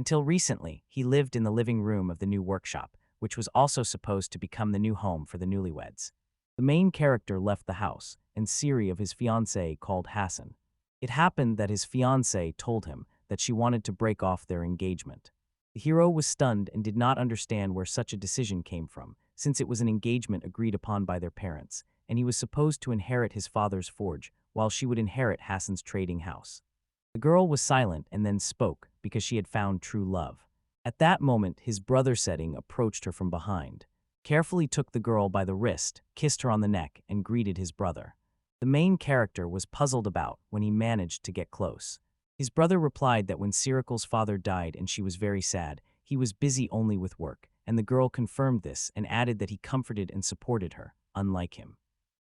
Until recently, he lived in the living room of the new workshop, which was also supposed to become the new home for the newlyweds. The main character left the house, and Siri of his fiancé called Hassan. It happened that his fiancée told him that she wanted to break off their engagement. The hero was stunned and did not understand where such a decision came from, since it was an engagement agreed upon by their parents, and he was supposed to inherit his father's forge, while she would inherit Hassan's trading house. The girl was silent and then spoke because she had found true love. At that moment, his brother Setting approached her from behind, carefully took the girl by the wrist, kissed her on the neck, and greeted his brother. The main character was puzzled about when he managed to get close. His brother replied that when Sirikle's father died and she was very sad, he was busy only with work, and the girl confirmed this and added that he comforted and supported her, unlike him.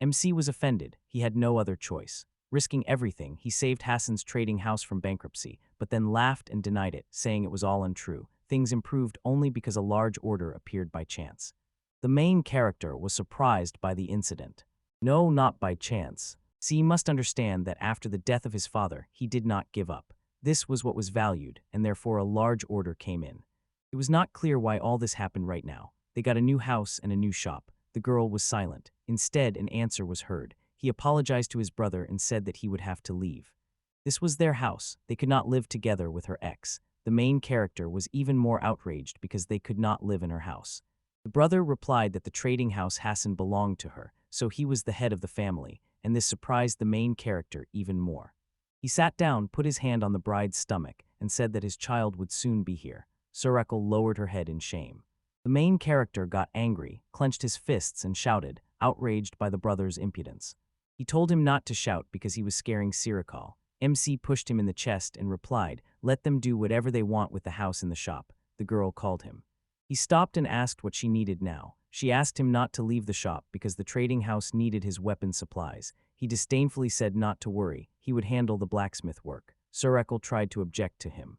MC was offended. He had no other choice. Risking everything, he saved Hassan's trading house from bankruptcy, but then laughed and denied it, saying it was all untrue. Things improved only because a large order appeared by chance. The main character was surprised by the incident. No, not by chance. C must understand that after the death of his father, he did not give up. This was what was valued, and therefore a large order came in. It was not clear why all this happened right now. They got a new house and a new shop. The girl was silent. Instead, an answer was heard. He apologized to his brother and said that he would have to leave. This was their house. They could not live together with her ex. The main character was even more outraged because they could not live in her house. The brother replied that the trading house Hassan belonged to her, so he was the head of the family, and this surprised the main character even more. He sat down, put his hand on the bride's stomach, and said that his child would soon be here. Sirikle lowered her head in shame. The main character got angry, clenched his fists, and shouted, outraged by the brother's impudence. He told him not to shout because he was scaring Sirikle. MC pushed him in the chest and replied, let them do whatever they want with the house and the shop. The girl called him. He stopped and asked what she needed now. She asked him not to leave the shop because the trading house needed his weapon supplies. He disdainfully said not to worry, he would handle the blacksmith work. Sirikle tried to object to him.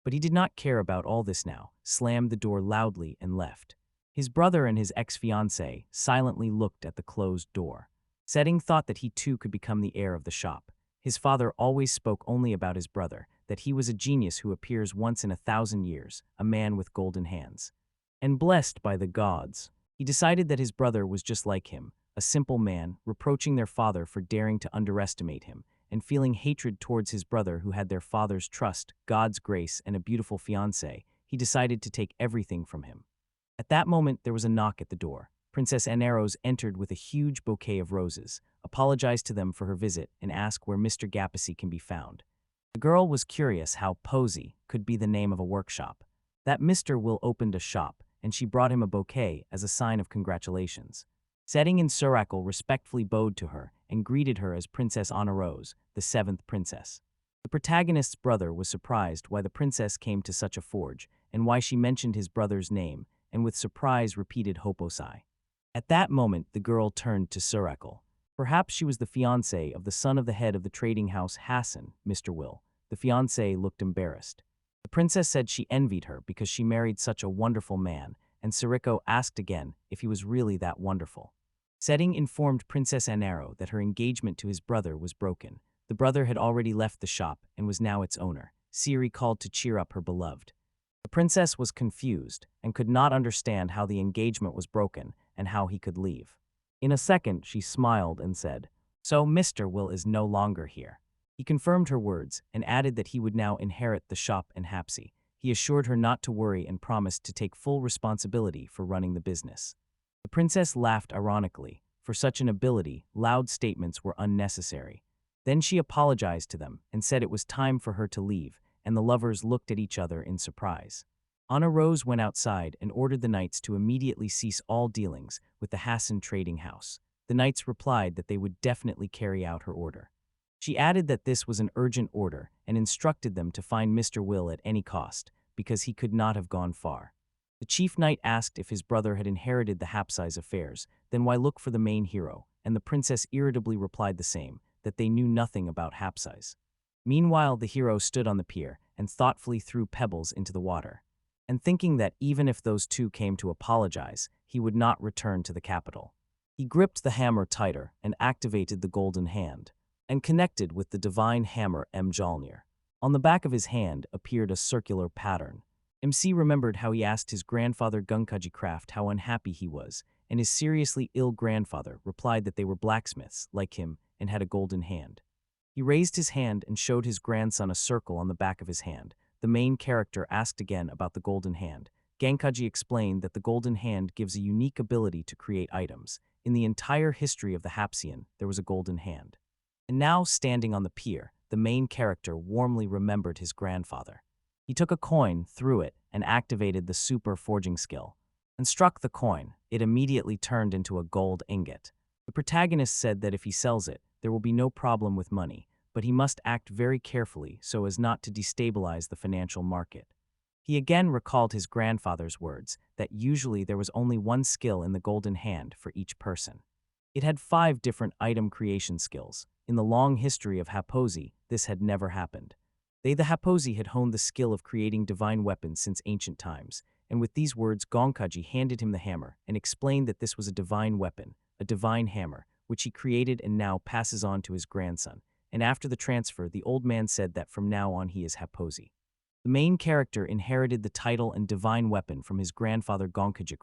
But he did not care about all this now, slammed the door loudly and left. His brother and his ex-fiancée silently looked at the closed door. Setting thought that he too could become the heir of the shop. His father always spoke only about his brother, that he was a genius who appears once in 1,000 years, a man with golden hands. And blessed by the gods. He decided that his brother was just like him, a simple man, reproaching their father for daring to underestimate him, and feeling hatred towards his brother who had their father's trust, God's grace, and a beautiful fiancée. He decided to take everything from him. At that moment, there was a knock at the door. Princess Anaros entered with a huge bouquet of roses, apologized to them for her visit, and asked where Mr. Gapassi can be found. The girl was curious how Posy could be the name of a workshop. That Mr. Will opened a shop, and she brought him a bouquet as a sign of congratulations. Setting and Sirikle respectfully bowed to her and greeted her as Princess Anaros, the 7th princess. The protagonist's brother was surprised why the princess came to such a forge and why she mentioned his brother's name, and with surprise repeated Hoposai. At that moment, the girl turned to Sirikle. Perhaps she was the fiancée of the son of the head of the trading house Hassan, Mr. Will. The fiancée looked embarrassed. The princess said she envied her because she married such a wonderful man, and Sirikle asked again if he was really that wonderful. Setting informed Princess Anaro that her engagement to his brother was broken. The brother had already left the shop and was now its owner. Siri called to cheer up her beloved. The princess was confused and could not understand how the engagement was broken and how he could leave. In a second, she smiled and said, "So Mr. Will is no longer here." He confirmed her words and added that he would now inherit the shop and Hapsi. He assured her not to worry and promised to take full responsibility for running the business. The princess laughed ironically. For such an ability, loud statements were unnecessary. Then she apologized to them and said it was time for her to leave, and the lovers looked at each other in surprise. Anna Rose went outside and ordered the knights to immediately cease all dealings with the Hassan trading house. The knights replied that they would definitely carry out her order. She added that this was an urgent order and instructed them to find Mr. Will at any cost, because he could not have gone far. The chief knight asked if his brother had inherited the Hapsi's affairs, then why look for the main hero, and the princess irritably replied the same, that they knew nothing about Hapsi's. Meanwhile, the hero stood on the pier and thoughtfully threw pebbles into the water, and thinking that even if those two came to apologize, he would not return to the capital. He gripped the hammer tighter and activated the golden hand, and connected with the divine hammer Mjolnir. On the back of his hand appeared a circular pattern. MC remembered how he asked his grandfather Gunkaji Craft how unhappy he was, and his seriously ill grandfather replied that they were blacksmiths, like him, and had a golden hand. He raised his hand and showed his grandson a circle on the back of his hand. The main character asked again about the golden hand. Gankaji explained that the golden hand gives a unique ability to create items. In the entire history of the Hapsian, there was a golden hand. And now, standing on the pier, the main character warmly remembered his grandfather. He took a coin, threw it, and activated the super forging skill. And struck the coin. It immediately turned into a gold ingot. The protagonist said that if he sells it, there will be no problem with money, but he must act very carefully so as not to destabilize the financial market. He again recalled his grandfather's words that usually there was only one skill in the golden hand for each person. It had 5 different item creation skills. In the long history of Haposi, this had never happened. The Haposi had honed the skill of creating divine weapons since ancient times, and with these words Gonkaji handed him the hammer and explained that this was a divine weapon, a divine hammer, which he created and now passes on to his grandson. And after the transfer, the old man said that from now on he is Haposi. The main character inherited the title and divine weapon from his grandfather Gonkaji,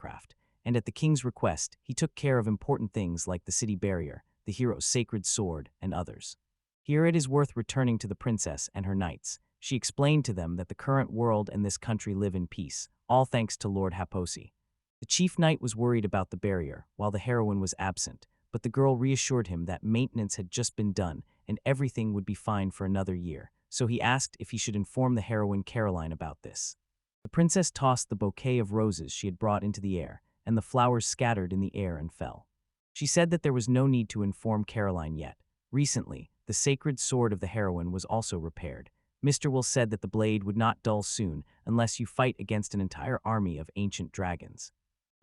and at the king's request, he took care of important things like the city barrier, the hero's sacred sword, and others. Here it is worth returning to the princess and her knights. She explained to them that the current world and this country live in peace, all thanks to Lord Haposi. The chief knight was worried about the barrier, while the heroine was absent, but the girl reassured him that maintenance had just been done and everything would be fine for another year, so he asked if he should inform the heroine Karolina about this. The princess tossed the bouquet of roses she had brought into the air, and the flowers scattered in the air and fell. She said that there was no need to inform Karolina yet. Recently, the sacred sword of the heroine was also repaired. Mr. Will said that the blade would not dull soon unless you fight against an entire army of ancient dragons.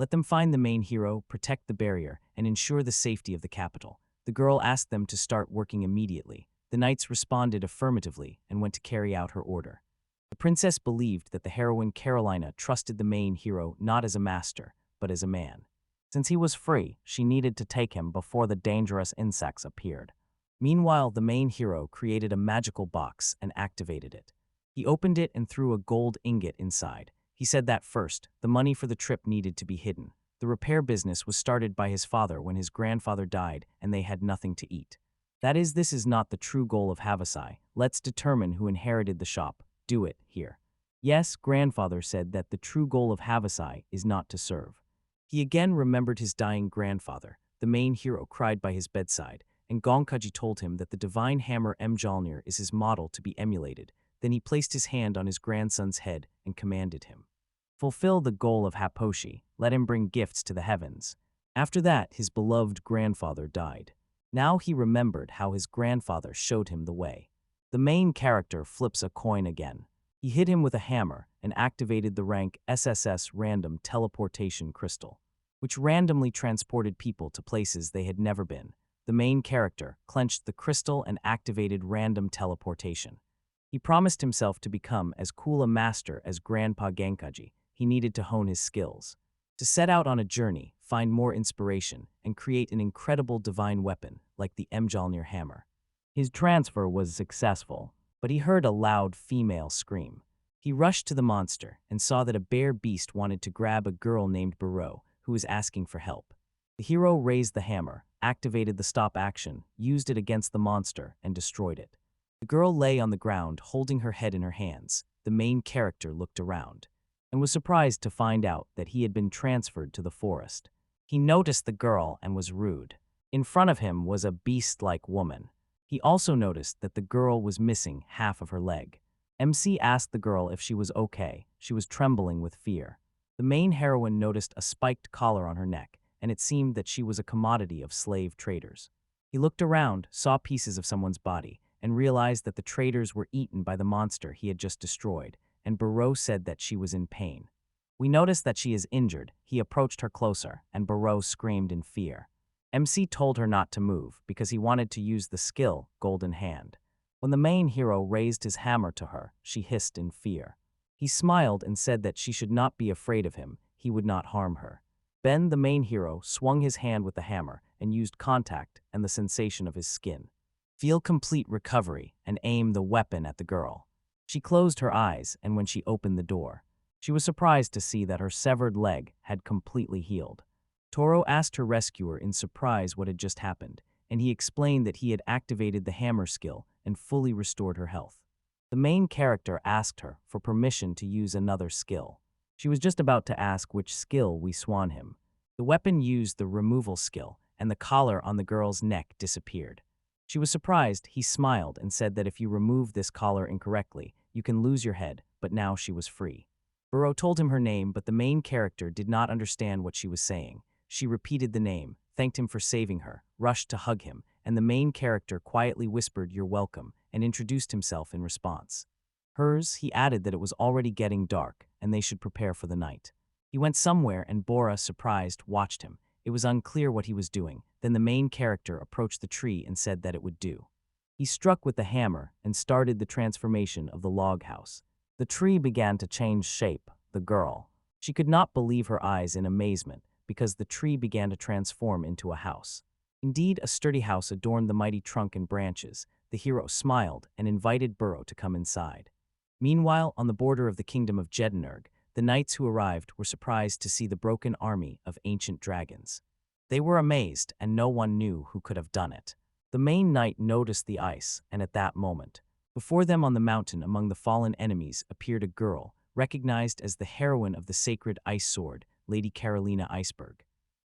Let them find the main hero, protect the barrier, and ensure the safety of the capital. The girl asked them to start working immediately. The knights responded affirmatively and went to carry out her order. The princess believed that the heroine Karolina trusted the main hero not as a master, but as a man. Since he was free, she needed to take him before the dangerous insects appeared. Meanwhile, the main hero created a magical box and activated it. He opened it and threw a gold ingot inside. He said that first, the money for the trip needed to be hidden. The repair business was started by his father when his grandfather died and they had nothing to eat. That is, this is not the true goal of Havasai. Let's determine who inherited the shop. Do it here. Yes, grandfather said that the true goal of Havasai is not to serve. He again remembered his dying grandfather. The main hero cried by his bedside, and Gonkaji told him that the divine hammer Mjolnir is his model to be emulated. Then he placed his hand on his grandson's head and commanded him. Fulfill the goal of Haposhi. Let him bring gifts to the heavens. After that, his beloved grandfather died. Now he remembered how his grandfather showed him the way. The main character flips a coin again. He hit him with a hammer and activated the rank SSS Random Teleportation Crystal, which randomly transported people to places they had never been. The main character clenched the crystal and activated random teleportation. He promised himself to become as cool a master as Grandpa Genkaji. He needed to hone his skills. To set out on a journey, find more inspiration, and create an incredible divine weapon like the Mjolnir hammer. His transfer was successful, but he heard a loud female scream. He rushed to the monster and saw that a bear beast wanted to grab a girl named Barau, who was asking for help. The hero raised the hammer, activated the stop action, used it against the monster, and destroyed it. The girl lay on the ground, holding her head in her hands. The main character looked around and was surprised to find out that he had been transferred to the forest. He noticed the girl and was rude. In front of him was a beast-like woman. He also noticed that the girl was missing half of her leg. MC asked the girl if she was okay. She was trembling with fear. The main heroine noticed a spiked collar on her neck, and it seemed that she was a commodity of slave traders. He looked around, saw pieces of someone's body, and realized that the traders were eaten by the monster he had just destroyed, and Barau said that she was in pain. We noticed that she is injured. He approached her closer, and Barau screamed in fear. MC told her not to move because he wanted to use the skill, Golden Hand. When the main hero raised his hammer to her, she hissed in fear. He smiled and said that she should not be afraid of him. He would not harm her. Ben, the main hero, swung his hand with the hammer and used contact and the sensation of his skin. Feel complete recovery and aim the weapon at the girl. She closed her eyes, and when she opened the door, She was surprised to see that her severed leg had completely healed. Toro asked her rescuer in surprise what had just happened, and he explained that he had activated the hammer skill and fully restored her health. The main character asked her for permission to use another skill. She was just about to ask which skill we swan him. The weapon used the removal skill, and the collar on the girl's neck disappeared. She was surprised. He smiled and said that if you remove this collar incorrectly, you can lose your head, but now she was free. Barau told him her name, but the main character did not understand what she was saying. She repeated the name, thanked him for saving her, rushed to hug him, and the main character quietly whispered, "You're welcome," and introduced himself in response. He added that it was already getting dark, and they should prepare for the night. He went somewhere, and Bora, surprised, watched him. It was unclear what he was doing. Then the main character approached the tree and said that it would do. He struck with the hammer and started the transformation of the log house. The tree began to change shape. The girl. She could not believe her eyes in amazement, because the tree began to transform into a house. Indeed, a sturdy house adorned the mighty trunk and branches. The hero smiled and invited Barau to come inside. Meanwhile, on the border of the kingdom of Jedinurg, the knights who arrived were surprised to see the broken army of ancient dragons. They were amazed, and no one knew who could have done it. The main knight noticed the ice, and at that moment, before them on the mountain among the fallen enemies appeared a girl, recognized as the heroine of the sacred ice sword, Lady Karolina Iceberg.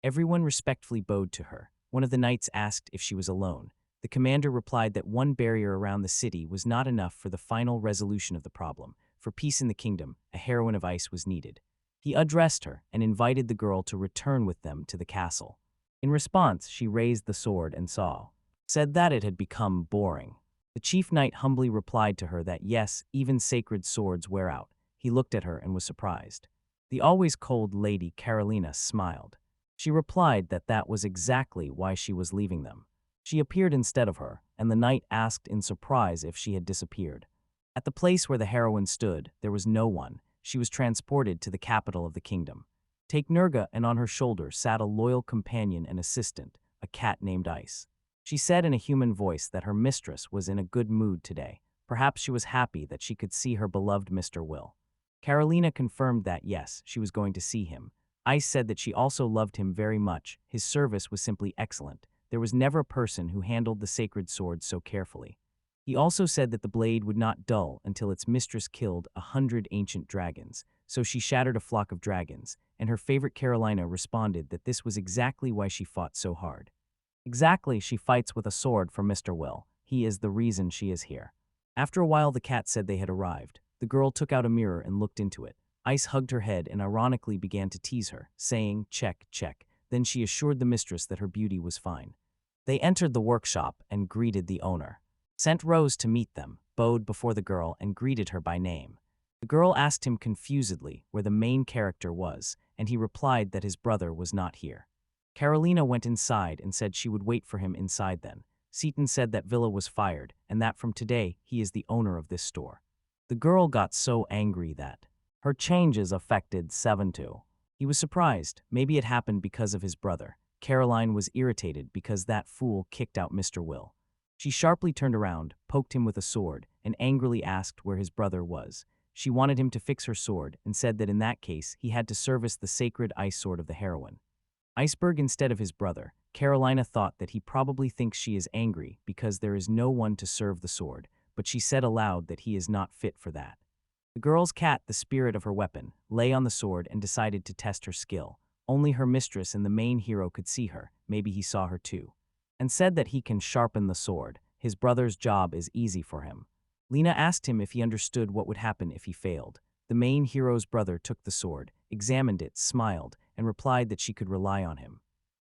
Everyone respectfully bowed to her. One of the knights asked if she was alone. The commander replied that one barrier around the city was not enough for the final resolution of the problem. For peace in the kingdom, a heroine of ice was needed. He addressed her and invited the girl to return with them to the castle. In response, she raised the sword and said that it had become boring. The chief knight humbly replied to her that yes, even sacred swords wear out. He looked at her and was surprised. The always cold Lady Karolina smiled. She replied that that was exactly why she was leaving them. She appeared instead of her, and the knight asked in surprise if she had disappeared. At the place where the heroine stood, there was no one. She was transported to the capital of the kingdom. Take Nurga, and on her shoulder sat a loyal companion and assistant, a cat named Ice. She said in a human voice that her mistress was in a good mood today. Perhaps she was happy that she could see her beloved Mr. Will. Karolina confirmed that yes, she was going to see him. Ice said that she also loved him very much. His service was simply excellent. There was never a person who handled the sacred sword so carefully. He also said that the blade would not dull until its mistress killed 100 ancient dragons, so she shattered a flock of dragons, and her favorite Karolina responded that this was exactly why she fought so hard. Exactly, she fights with a sword for Mr. Will. He is the reason she is here. After a while, the cat said they had arrived. The girl took out a mirror and looked into it. Ice hugged her head and ironically began to tease her, saying, "Check, check." Then she assured the mistress that her beauty was fine. They entered the workshop and greeted the owner. Sent rose to meet them, bowed before the girl and greeted her by name. The girl asked him confusedly where the main character was, and he replied that his brother was not here. Karolina went inside and said she would wait for him inside then. Seaton said that Villa was fired, and that from today he is the owner of this store. The girl got so angry that her changes affected Saikyou. He was surprised. Maybe it happened because of his brother. Caroline was irritated because that fool kicked out Mr. Will. She sharply turned around, poked him with a sword, and angrily asked where his brother was. She wanted him to fix her sword and said that in that case he had to service the sacred ice sword of the heroine. Iceberg instead of his brother. Karolina thought that he probably thinks she is angry because there is no one to serve the sword, but she said aloud that he is not fit for that. The girl's cat, the spirit of her weapon, lay on the sword and decided to test her skill. Only her mistress and the main hero could see her, maybe he saw her too, and said that he can sharpen the sword. His brother's job is easy for him. Lena asked him if he understood what would happen if he failed. The main hero's brother took the sword, examined it, smiled, and replied that she could rely on him.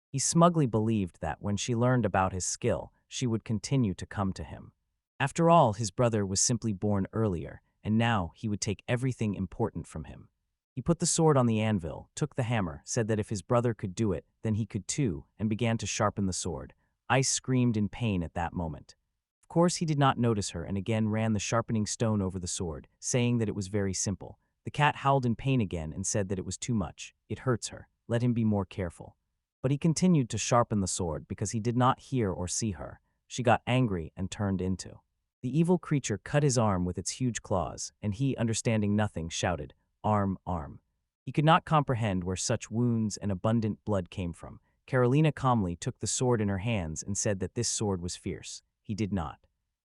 He smugly believed that when she learned about his skill, she would continue to come to him. After all, his brother was simply born earlier, and now he would take everything important from him. He put the sword on the anvil, took the hammer, said that if his brother could do it, then he could too, and began to sharpen the sword. Ice screamed in pain at that moment. Of course, he did not notice her and again ran the sharpening stone over the sword, saying that it was very simple. The cat howled in pain again and said that it was too much. It hurts her. Let him be more careful. But he continued to sharpen the sword because he did not hear or see her. She got angry and turned into. The evil creature cut his arm with its huge claws, and he, understanding nothing, shouted, arm. He could not comprehend where such wounds and abundant blood came from. Karolina calmly took the sword in her hands and said that this sword was fierce. He did not.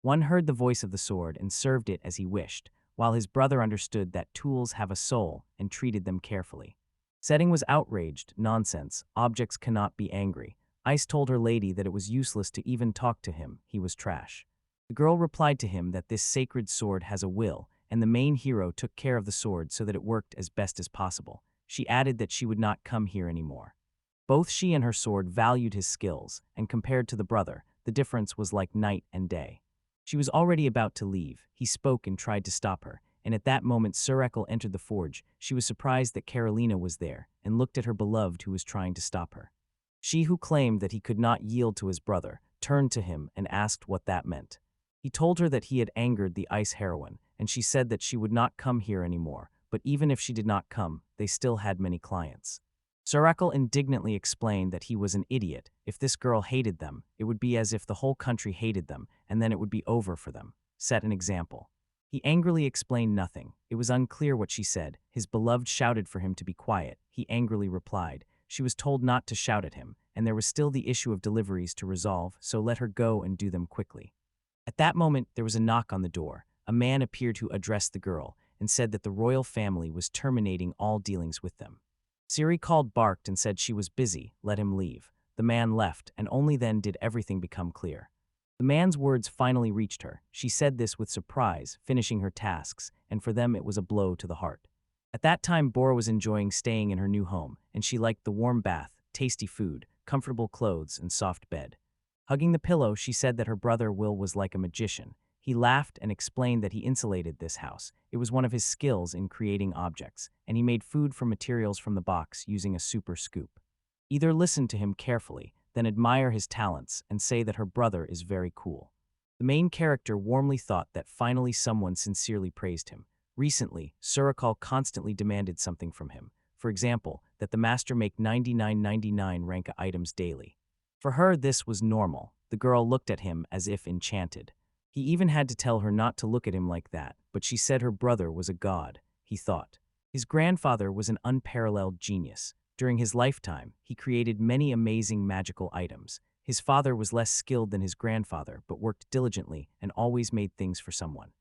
One heard the voice of the sword and served it as he wished, while his brother understood that tools have a soul and treated them carefully. Setting was outraged. Nonsense. Objects cannot be angry. Ice told her lady that it was useless to even talk to him. He was trash. The girl replied to him that this sacred sword has a will, and the main hero took care of the sword so that it worked as best as possible. She added that she would not come here anymore. Both she and her sword valued his skills, and compared to the brother, the difference was like night and day. She was already about to leave. He spoke and tried to stop her, and at that moment Saikyou entered the forge. She was surprised that Karolina was there, and looked at her beloved who was trying to stop her. She, who claimed that he could not yield to his brother, turned to him and asked what that meant. He told her that he had angered the ice heroine, and she said that she would not come here anymore, but even if she did not come, they still had many clients. Saikyou indignantly explained that he was an idiot. If this girl hated them, it would be as if the whole country hated them, and then it would be over for them. Set an example. He angrily explained nothing. It was unclear what she said. His beloved shouted for him to be quiet. He angrily replied. She was told not to shout at him, and there was still the issue of deliveries to resolve, so let her go and do them quickly. At that moment, there was a knock on the door. A man appeared who addressed the girl and said that the royal family was terminating all dealings with them. Siri called, barked, and said she was busy. Let him leave. The man left, and only then did everything become clear. The man's words finally reached her. She said this with surprise, finishing her tasks, and for them it was a blow to the heart. At that time, Bora was enjoying staying in her new home, and she liked the warm bath, tasty food, comfortable clothes, and soft bed. Hugging the pillow, she said that her brother Will was like a magician. He laughed and explained that he insulated this house. It was one of his skills in creating objects, and he made food from materials from the box using a super scoop. Either listen to him carefully, then admire his talents and say that her brother is very cool. The main character warmly thought that finally someone sincerely praised him. Recently, Saikyou constantly demanded something from him. For example, that the master make 99.99 rank items daily. For her, this was normal. The girl looked at him as if enchanted. He even had to tell her not to look at him like that, but she said her brother was a god, he thought. His grandfather was an unparalleled genius. During his lifetime, he created many amazing magical items. His father was less skilled than his grandfather, but worked diligently and always made things for someone.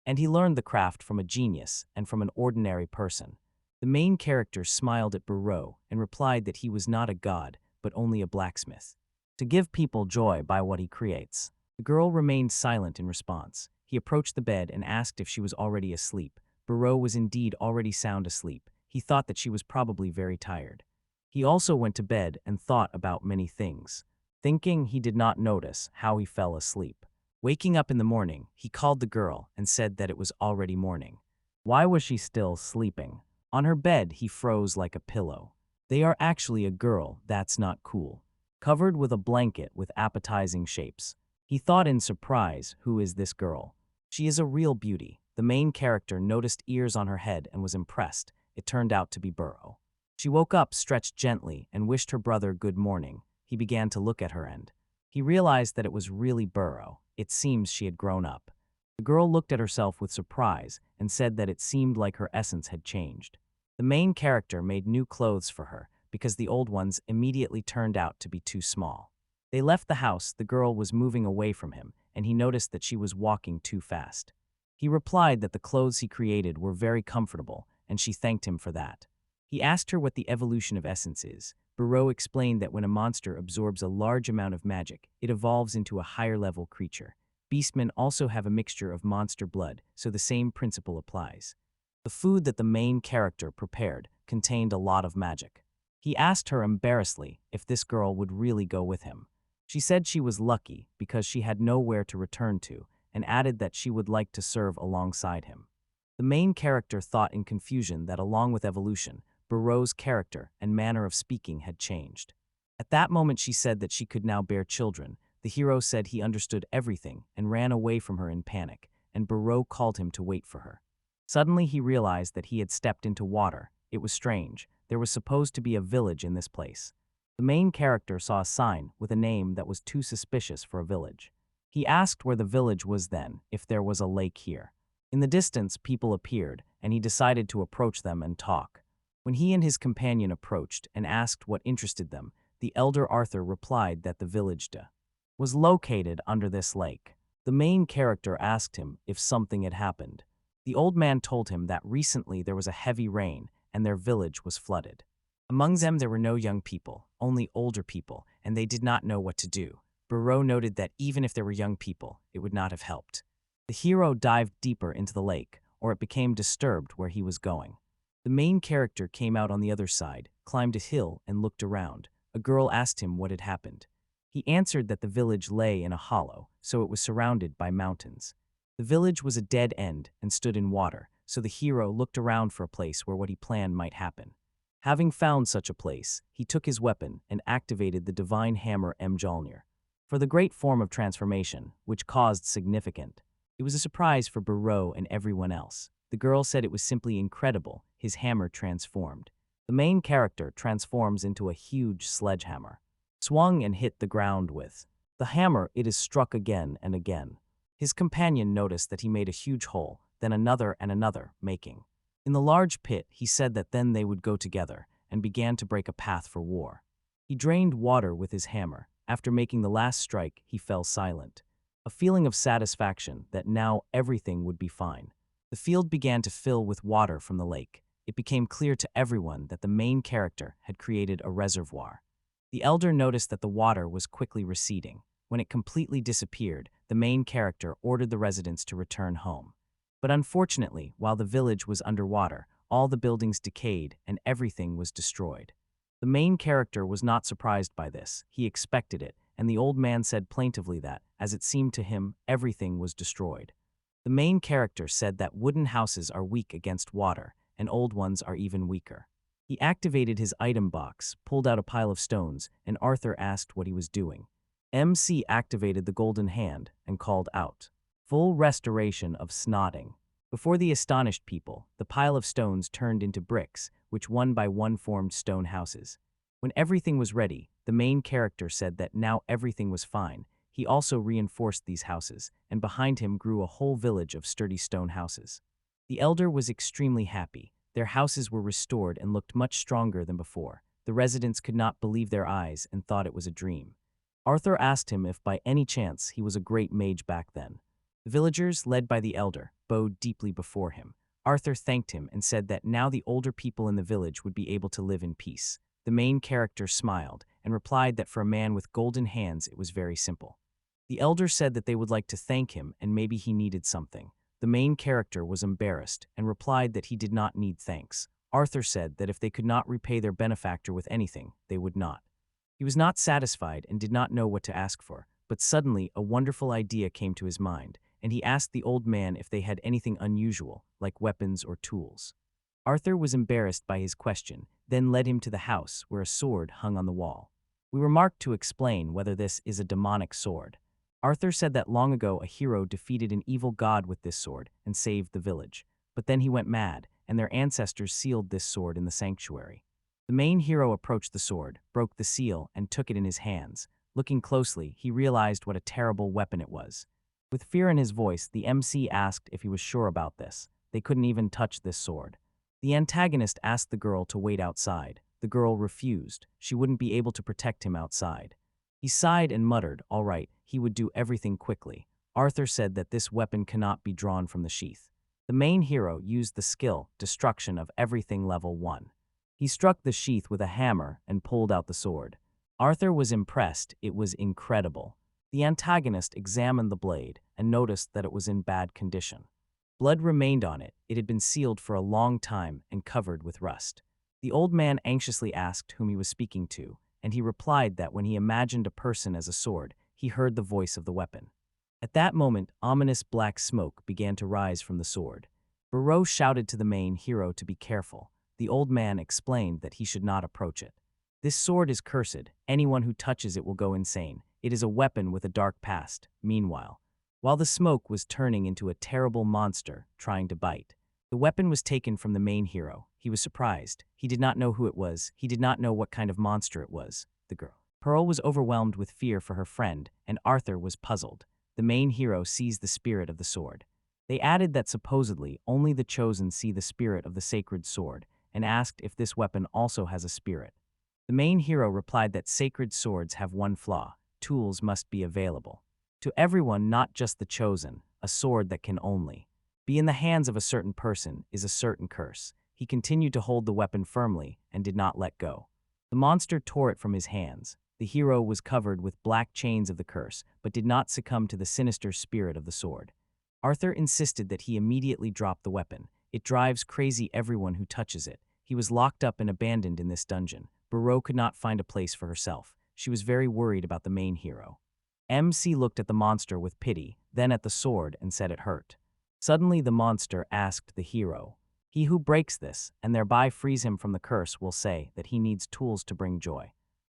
And he learned the craft from a genius and from an ordinary person. The main character smiled at Barau and replied that he was not a god, but only a blacksmith. To give people joy by what he creates. The girl remained silent in response. He approached the bed and asked if she was already asleep. Barau was indeed already sound asleep. He thought that she was probably very tired. He also went to bed and thought about many things. Thinking, he did not notice how he fell asleep. Waking up in the morning, he called the girl and said that it was already morning. Why was she still sleeping? On her bed, he froze like a pillow. They are actually a girl, that's not cool. Covered with a blanket with appetizing shapes. He thought in surprise, who is this girl? She is a real beauty. The main character noticed ears on her head and was impressed. It turned out to be Barau. She woke up, stretched gently, and wished her brother good morning. He began to look at her and he realized that it was really Barau. It seems she had grown up. The girl looked at herself with surprise and said that it seemed like her essence had changed. The main character made new clothes for her because the old ones immediately turned out to be too small. They left the house. The girl was moving away from him, and he noticed that she was walking too fast. He replied that the clothes he created were very comfortable, and she thanked him for that. He asked her what the evolution of essence is. Barau explained that when a monster absorbs a large amount of magic, it evolves into a higher-level creature. Beastmen also have a mixture of monster blood, so the same principle applies. The food that the main character prepared contained a lot of magic. He asked her embarrassedly if this girl would really go with him. She said she was lucky because she had nowhere to return to, and added that she would like to serve alongside him. The main character thought in confusion that along with evolution, Barau's character and manner of speaking had changed. At that moment she said that she could now bear children. The hero said he understood everything and ran away from her in panic, and Barau called him to wait for her. Suddenly he realized that he had stepped into water. It was strange. There was supposed to be a village in this place. The main character saw a sign with a name that was too suspicious for a village. He asked where the village was then, if there was a lake here. In the distance, people appeared, and he decided to approach them and talk. When he and his companion approached and asked what interested them, the elder Arthur replied that the village was located under this lake. The main character asked him if something had happened. The old man told him that recently there was a heavy rain and their village was flooded. Among them there were no young people, only older people, and they did not know what to do. Barau noted that even if there were young people, it would not have helped. The hero dived deeper into the lake, or it became disturbed where he was going. The main character came out on the other side, climbed a hill, and looked around. A girl asked him what had happened. He answered that the village lay in a hollow, so it was surrounded by mountains. The village was a dead end and stood in water, so the hero looked around for a place where what he planned might happen. Having found such a place, he took his weapon and activated the divine hammer Mjolnir. For the great form of transformation, which caused significant. It was a surprise for Barau and everyone else. The girl said it was simply incredible. His hammer transformed. The main character transforms into a huge sledgehammer. Swung and hit the ground with the hammer, it is struck again and again. His companion noticed that he made a huge hole, then another and another, making. In the large pit, he said that then they would go together and began to break a path for war. He drained water with his hammer. After making the last strike, he fell silent. A feeling of satisfaction that now everything would be fine. The field began to fill with water from the lake. It became clear to everyone that the main character had created a reservoir. The elder noticed that the water was quickly receding. When it completely disappeared, the main character ordered the residents to return home. But unfortunately, while the village was underwater, all the buildings decayed and everything was destroyed. The main character was not surprised by this. He expected it, and the old man said plaintively that, as it seemed to him, everything was destroyed. The main character said that wooden houses are weak against water, and old ones are even weaker. He activated his item box, pulled out a pile of stones, and Arthur asked what he was doing. MC activated the golden hand and called out, "Full restoration of snotting." Before the astonished people, the pile of stones turned into bricks, which one by one formed stone houses. When everything was ready, the main character said that now everything was fine. He also reinforced these houses, and behind him grew a whole village of sturdy stone houses. The elder was extremely happy. Their houses were restored and looked much stronger than before. The residents could not believe their eyes and thought it was a dream. Arthur asked him if by any chance he was a great mage back then. The villagers, led by the elder, bowed deeply before him. Arthur thanked him and said that now the older people in the village would be able to live in peace. The main character smiled and replied that for a man with golden hands it was very simple. The elder said that they would like to thank him and maybe he needed something. The main character was embarrassed and replied that he did not need thanks. Arthur said that if they could not repay their benefactor with anything, they would not. He was not satisfied and did not know what to ask for, but suddenly a wonderful idea came to his mind, and he asked the old man if they had anything unusual, like weapons or tools. Arthur was embarrassed by his question, then led him to the house where a sword hung on the wall. We were marked to explain whether this is a demonic sword. Arthur said that long ago a hero defeated an evil god with this sword and saved the village. But then he went mad, and their ancestors sealed this sword in the sanctuary. The main hero approached the sword, broke the seal, and took it in his hands. Looking closely, he realized what a terrible weapon it was. With fear in his voice, the MC asked if he was sure about this. They couldn't even touch this sword. The antagonist asked the girl to wait outside. The girl refused. She wouldn't be able to protect him outside. He sighed and muttered, all right, he would do everything quickly. Arthur said that this weapon cannot be drawn from the sheath. The main hero used the skill, Destruction of Everything Level 1. He struck the sheath with a hammer and pulled out the sword. Arthur was impressed. It was incredible. The antagonist examined the blade and noticed that it was in bad condition. Blood remained on it. It had been sealed for a long time and covered with rust. The old man anxiously asked whom he was speaking to, and he replied that when he imagined a person as a sword, he heard the voice of the weapon. At that moment, ominous black smoke began to rise from the sword. Barau shouted to the main hero to be careful. The old man explained that he should not approach it. This sword is cursed. Anyone who touches it will go insane. It is a weapon with a dark past. Meanwhile, while the smoke was turning into a terrible monster trying to bite, the weapon was taken from the main hero. He was surprised. He did not know who it was. He did not know what kind of monster it was. The girl. Pearl was overwhelmed with fear for her friend, and Arthur was puzzled. The main hero seized the spirit of the sword. They added that supposedly only the chosen see the spirit of the sacred sword, and asked if this weapon also has a spirit. The main hero replied that sacred swords have one flaw: tools must be available. To everyone, not just the chosen, a sword that can only be in the hands of a certain person is a certain curse. He continued to hold the weapon firmly and did not let go. The monster tore it from his hands. The hero was covered with black chains of the curse, but did not succumb to the sinister spirit of the sword. Arthur insisted that he immediately drop the weapon. It drives crazy everyone who touches it. He was locked up and abandoned in this dungeon. Barau could not find a place for herself. She was very worried about the main hero. MC looked at the monster with pity, then at the sword, and said it hurt. Suddenly the monster asked the hero, "He who breaks this, and thereby frees him from the curse, will say that he needs tools to bring joy."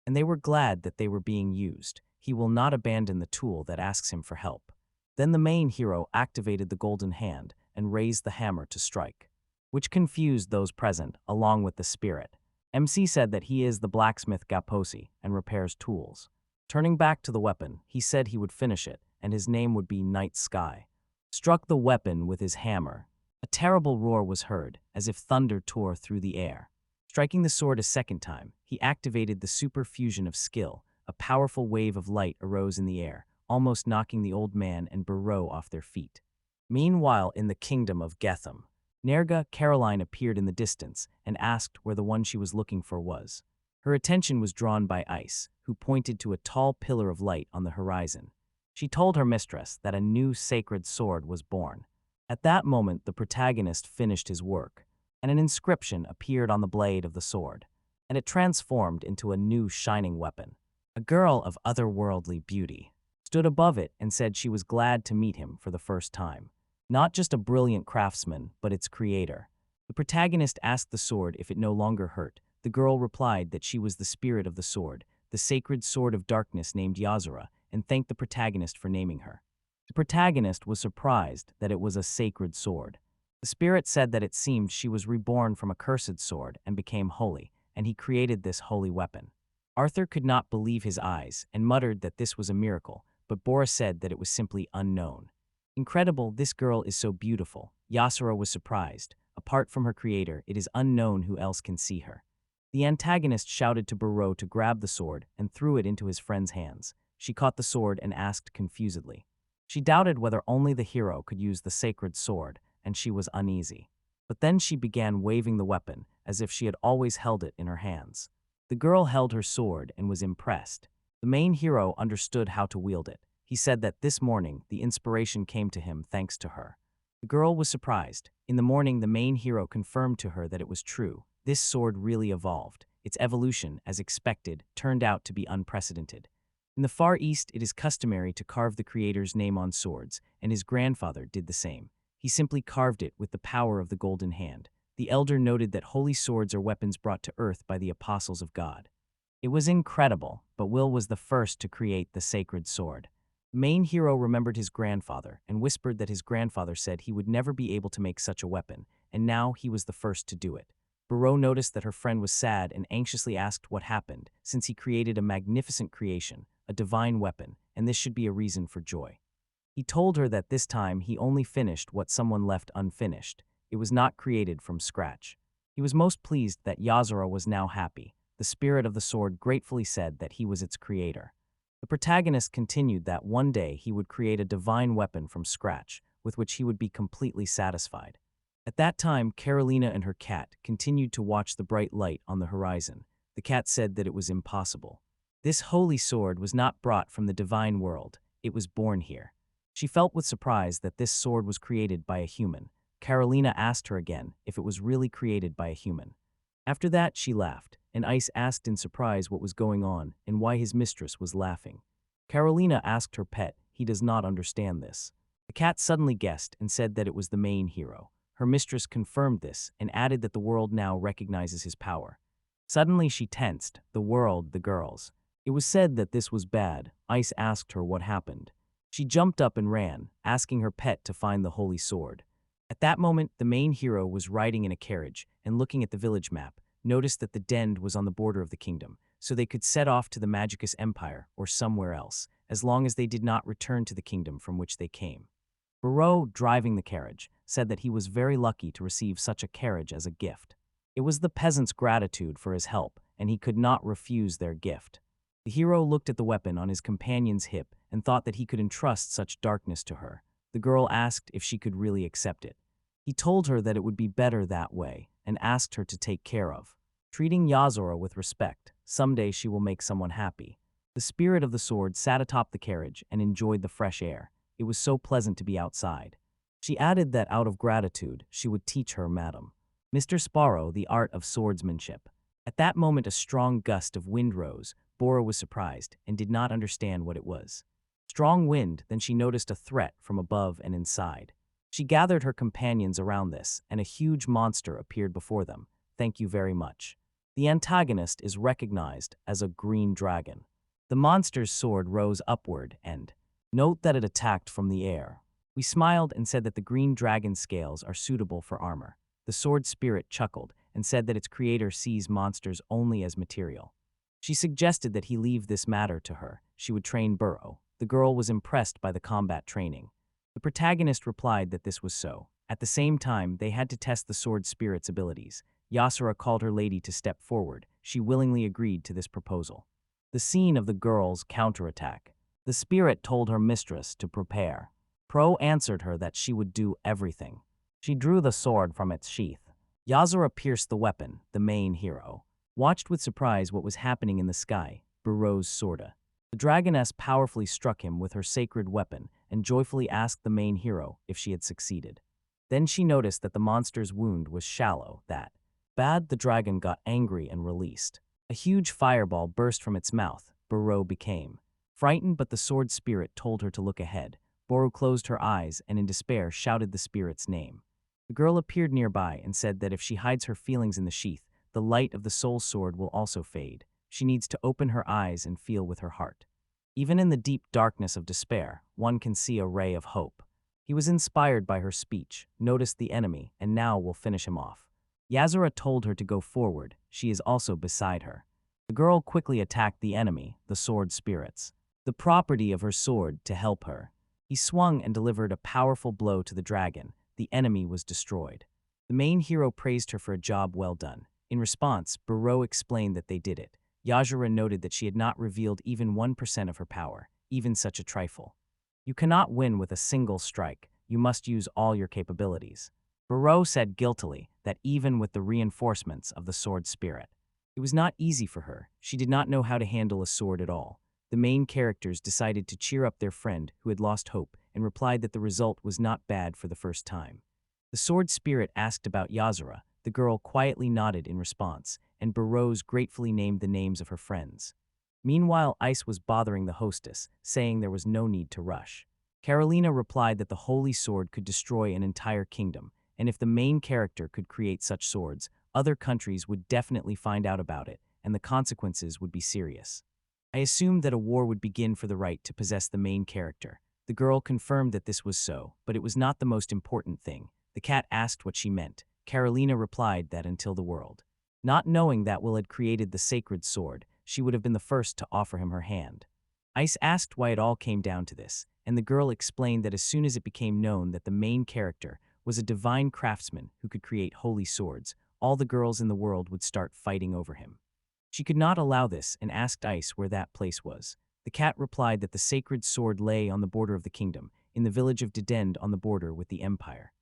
And they were glad that they were being used. He will not abandon the tool that asks him for help. Then the main hero activated the golden hand and raised the hammer to strike, which confused those present, along with the spirit. MC said that he is the blacksmith Gaposi and repairs tools. Turning back to the weapon, he said he would finish it, and his name would be Night Sky. Struck the weapon with his hammer. A terrible roar was heard, as if thunder tore through the air. Striking the sword a second time, he activated the super fusion of skill. A powerful wave of light arose in the air, almost knocking the old man and Barau off their feet. Meanwhile, in the kingdom of Getham, Karolina appeared in the distance and asked where the one she was looking for was. Her attention was drawn by Ice, who pointed to a tall pillar of light on the horizon. She told her mistress that a new sacred sword was born. At that moment, the protagonist finished his work, and an inscription appeared on the blade of the sword, and it transformed into a new shining weapon. A girl of otherworldly beauty stood above it and said she was glad to meet him for the first time. Not just a brilliant craftsman, but its creator. The protagonist asked the sword if it no longer hurt. The girl replied that she was the spirit of the sword, the sacred sword of darkness named Yazura, and thanked the protagonist for naming her. The protagonist was surprised that it was a sacred sword. The spirit said that it seemed she was reborn from a cursed sword and became holy, and he created this holy weapon. Arthur could not believe his eyes and muttered that this was a miracle, but Boris said that it was simply unknown. Incredible, this girl is so beautiful. Yasura was surprised. Apart from her creator, it is unknown who else can see her. The antagonist shouted to Barau to grab the sword and threw it into his friend's hands. She caught the sword and asked confusedly. She doubted whether only the hero could use the sacred sword, and she was uneasy. But then she began waving the weapon, as if she had always held it in her hands. The girl held her sword and was impressed. The main hero understood how to wield it. He said that this morning, the inspiration came to him thanks to her. The girl was surprised. In the morning, the main hero confirmed to her that it was true. This sword really evolved. Its evolution, as expected, turned out to be unprecedented. In the Far East, it is customary to carve the creator's name on swords, and his grandfather did the same. He simply carved it with the power of the golden hand. The elder noted that holy swords are weapons brought to earth by the apostles of God. It was incredible, but Will was the first to create the sacred sword. The main hero remembered his grandfather and whispered that his grandfather said he would never be able to make such a weapon, and now he was the first to do it. Barau noticed that her friend was sad and anxiously asked what happened, since he created a magnificent creation, a divine weapon, and this should be a reason for joy. He told her that this time he only finished what someone left unfinished. It was not created from scratch. He was most pleased that Yazura was now happy. The spirit of the sword gratefully said that he was its creator. The protagonist continued that one day he would create a divine weapon from scratch, with which he would be completely satisfied. At that time, Karolina and her cat continued to watch the bright light on the horizon. The cat said that it was impossible. This holy sword was not brought from the divine world. It was born here. She felt with surprise that this sword was created by a human. Karolina asked her again if it was really created by a human. After that, she laughed, and Ice asked in surprise what was going on and why his mistress was laughing. Karolina asked her pet. He does not understand this. The cat suddenly guessed and said that it was the main hero. Her mistress confirmed this and added that the world now recognizes his power. Suddenly she tensed. The world, the girls. It was said that this was bad. Ice asked her what happened. She jumped up and ran, asking her pet to find the holy sword. At that moment, the main hero was riding in a carriage and looking at the village map, noticed that the den was on the border of the kingdom, so they could set off to the Magicus Empire or somewhere else, as long as they did not return to the kingdom from which they came. Barau, driving the carriage, said that he was very lucky to receive such a carriage as a gift. It was the peasant's gratitude for his help, and he could not refuse their gift. The hero looked at the weapon on his companion's hip and thought that he could entrust such darkness to her. The girl asked if she could really accept it. He told her that it would be better that way and asked her to take care of. Treating Yazora with respect, someday she will make someone happy. The spirit of the sword sat atop the carriage and enjoyed the fresh air. It was so pleasant to be outside. She added that out of gratitude, she would teach her Madam Mr. Sparrow the art of swordsmanship. At that moment a strong gust of wind rose. Bora was surprised and did not understand what it was. Strong wind, then she noticed a threat from above and inside. She gathered her companions around this, and a huge monster appeared before them. Thank you very much. The antagonist is recognized as a green dragon. The monster's sword rose upward and note that it attacked from the air. We smiled and said that the green dragon's scales are suitable for armor. The sword spirit chuckled and said that its creator sees monsters only as material. She suggested that he leave this matter to her. She would train Barau. The girl was impressed by the combat training. The protagonist replied that this was so. At the same time, they had to test the sword spirit's abilities. Yasura called her lady to step forward. She willingly agreed to this proposal. The scene of the girl's counterattack. The spirit told her mistress to prepare. Pro answered her that she would do everything. She drew the sword from its sheath. Yasura pierced the weapon. The main hero watched with surprise what was happening in the sky. Barau's sword. The dragoness powerfully struck him with her sacred weapon and joyfully asked the main hero if she had succeeded. Then she noticed that the monster's wound was shallow. That bad, the dragon got angry and released. A huge fireball burst from its mouth. Barau became frightened, but the sword spirit told her to look ahead. Barau closed her eyes and in despair shouted the spirit's name. The girl appeared nearby and said that if she hides her feelings in the sheath, the light of the soul sword will also fade. She needs to open her eyes and feel with her heart. Even in the deep darkness of despair, one can see a ray of hope. He was inspired by her speech, noticed the enemy, and now will finish him off. Yasura told her to go forward. She is also beside her. The girl quickly attacked the enemy, the sword spirits, the property of her sword, to help her. He swung and delivered a powerful blow to the dragon. The enemy was destroyed. The main hero praised her for a job well done. In response, Barau explained that they did it. Yasura noted that she had not revealed even 1% of her power, even such a trifle. You cannot win with a single strike. You must use all your capabilities. Barau said guiltily that even with the reinforcements of the sword spirit, it was not easy for her. She did not know how to handle a sword at all. The main characters decided to cheer up their friend who had lost hope and replied that the result was not bad for the first time. The sword spirit asked about Yasura. The girl quietly nodded in response, and Barau gratefully named the names of her friends. Meanwhile, Ice was bothering the hostess, saying there was no need to rush. Karolina replied that the holy sword could destroy an entire kingdom, and if the main character could create such swords, other countries would definitely find out about it, and the consequences would be serious. I assumed that a war would begin for the right to possess the main character. The girl confirmed that this was so, but it was not the most important thing. The cat asked what she meant. Karolina replied that until the world, not knowing that Will had created the sacred sword, she would have been the first to offer him her hand. Ice asked why it all came down to this, and the girl explained that as soon as it became known that the main character was a divine craftsman who could create holy swords, all the girls in the world would start fighting over him. She could not allow this and asked Ice where that place was. The cat replied that the sacred sword lay on the border of the kingdom, in the village of Dedend on the border with the empire.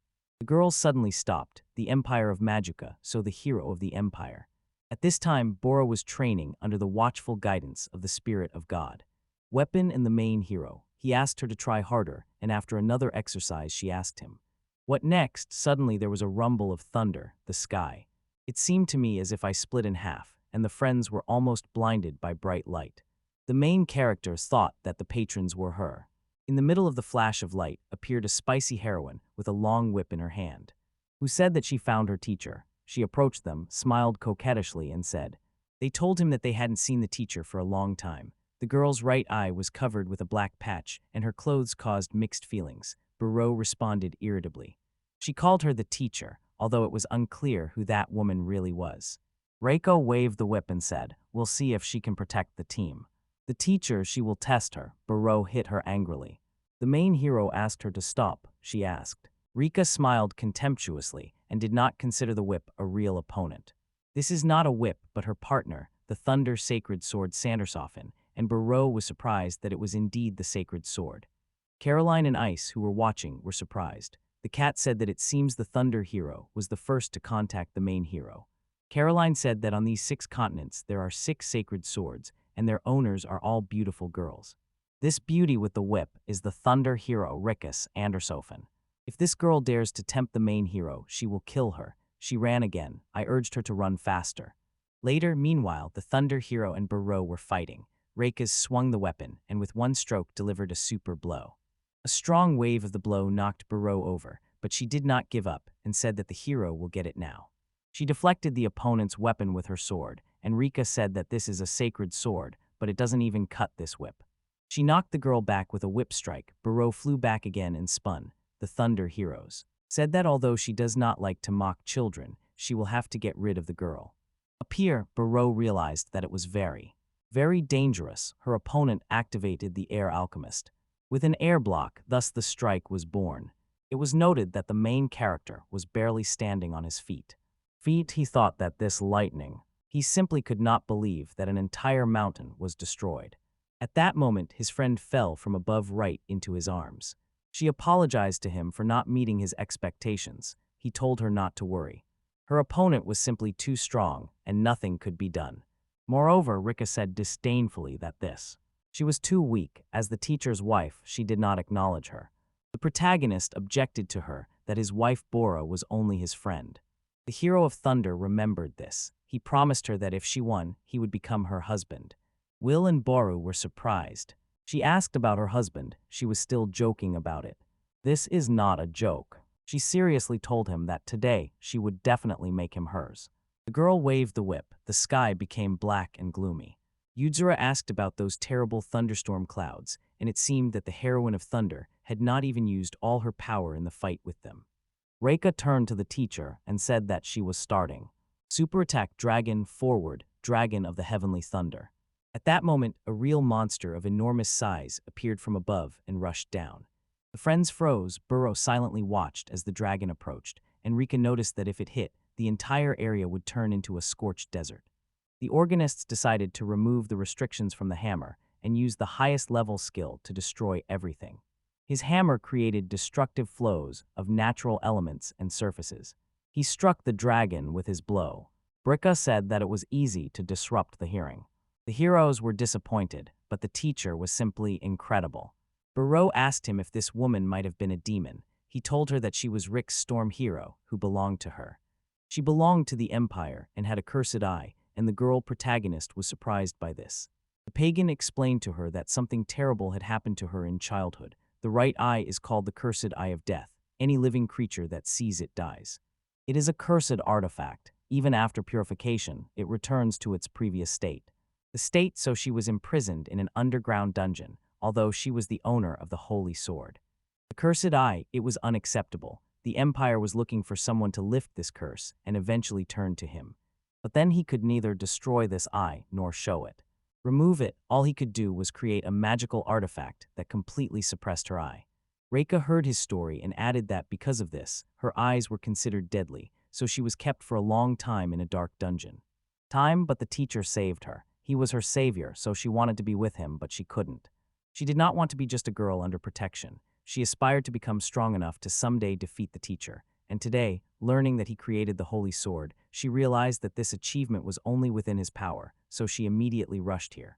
The girl suddenly stopped, the empire of Magica, so the hero of the empire. At this time, Bora was training under the watchful guidance of the spirit of God. Weapon and the main hero. He asked her to try harder, and after another exercise she asked him, "What next?" Suddenly there was a rumble of thunder, the sky. It seemed to me as if I split in half, and the friends were almost blinded by bright light. The main characters thought that the patrons were her. In the middle of the flash of light appeared a spicy heroine with a long whip in her hand, who said that she found her teacher. She approached them, smiled coquettishly, and said, they told him that they hadn't seen the teacher for a long time. The girl's right eye was covered with a black patch, and her clothes caused mixed feelings. Barau responded irritably. She called her the teacher, although it was unclear who that woman really was. Reiko waved the whip and said, "We'll see if she can protect the team." The teacher, she will test her. Barau hit her angrily. The main hero asked her to stop, she asked. Rika smiled contemptuously and did not consider the whip a real opponent. This is not a whip but her partner, the Thunder Sacred Sword Sandersofen, and Barau was surprised that it was indeed the sacred sword. Caroline and Ice, who were watching, were surprised. The cat said that it seems the Thunder hero was the first to contact the main hero. Caroline said that on these 6 continents there are 6 sacred swords, and their owners are all beautiful girls. This beauty with the whip is the Thunder hero Rikus Andersofen. If this girl dares to tempt the main hero, she will kill her. She ran again. I urged her to run faster. Later, meanwhile, the Thunder hero and Barau were fighting. Rikus swung the weapon, and with one stroke delivered a super blow. A strong wave of the blow knocked Barau over, but she did not give up and said that the hero will get it now. She deflected the opponent's weapon with her sword, and Rika said that this is a sacred sword, but it doesn't even cut this whip. She knocked the girl back with a whip strike. Barau flew back again and spun. The Thunder heroes said that although she does not like to mock children, she will have to get rid of the girl. Up here, Barau realized that it was very dangerous. Her opponent activated the air alchemist. With an air block, thus the strike was born. It was noted that the main character was barely standing on his feet. He thought that this lightning. He simply could not believe that an entire mountain was destroyed. At that moment, his friend fell from above right into his arms. She apologized to him for not meeting his expectations. He told her not to worry. Her opponent was simply too strong, and nothing could be done. Moreover, Rika said disdainfully that she was too weak. As the teacher's wife, she did not acknowledge her. The protagonist objected to her that his wife Bora was only his friend. The hero of Thunder remembered this. He promised her that if she won, he would become her husband. Will and Barau were surprised. She asked about her husband. She was still joking about it. This is not a joke. She seriously told him that today she would definitely make him hers. The girl waved the whip. The sky became black and gloomy. Yuzura asked about those terrible thunderstorm clouds, and it seemed that the heroine of Thunder had not even used all her power in the fight with them. Reika turned to the teacher and said that she was starting. Super attack dragon forward, dragon of the heavenly thunder. At that moment, a real monster of enormous size appeared from above and rushed down. The friends froze. Barau silently watched as the dragon approached, and Rika noticed that if it hit, the entire area would turn into a scorched desert. The organists decided to remove the restrictions from the hammer and use the highest level skill to destroy everything. His hammer created destructive flows of natural elements and surfaces. He struck the dragon with his blow. Brika said that it was easy to disrupt the hearing. The heroes were disappointed, but the teacher was simply incredible. Barau asked him if this woman might have been a demon. He told her that she was Rick's storm hero, who belonged to her. She belonged to the Empire and had a cursed eye, and the girl protagonist was surprised by this. The pagan explained to her that something terrible had happened to her in childhood. The right eye is called the cursed eye of death. Any living creature that sees it dies. It is a cursed artifact. Even after purification, it returns to its previous state. The state, so she was imprisoned in an underground dungeon, although she was the owner of the holy sword. The cursed eye, it was unacceptable. The Empire was looking for someone to lift this curse and eventually turned to him. But then he could neither destroy this eye nor show it. Remove it, all he could do was create a magical artifact that completely suppressed her eye. Reika heard his story and added that because of this, her eyes were considered deadly, so she was kept for a long time in a dark dungeon. But the teacher saved her. He was her savior, so she wanted to be with him, but she couldn't. She did not want to be just a girl under protection. She aspired to become strong enough to someday defeat the teacher, and today, learning that he created the holy sword, she realized that this achievement was only within his power, so she immediately rushed here.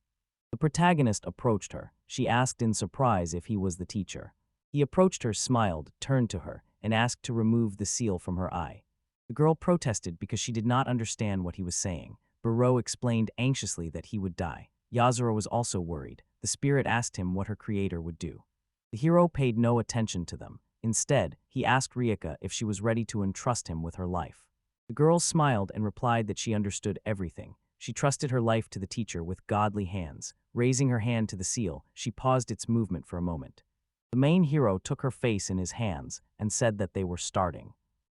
The protagonist approached her. She asked in surprise if he was the teacher. He approached her, smiled, turned to her, and asked to remove the seal from her eye. The girl protested because she did not understand what he was saying. Barau explained anxiously that he would die. Yazura was also worried. The spirit asked him what her creator would do. The hero paid no attention to them. Instead, he asked Rieka if she was ready to entrust him with her life. The girl smiled and replied that she understood everything. She trusted her life to the teacher with godly hands. Raising her hand to the seal, she paused its movement for a moment. The main hero took her face in his hands and said that they were starting.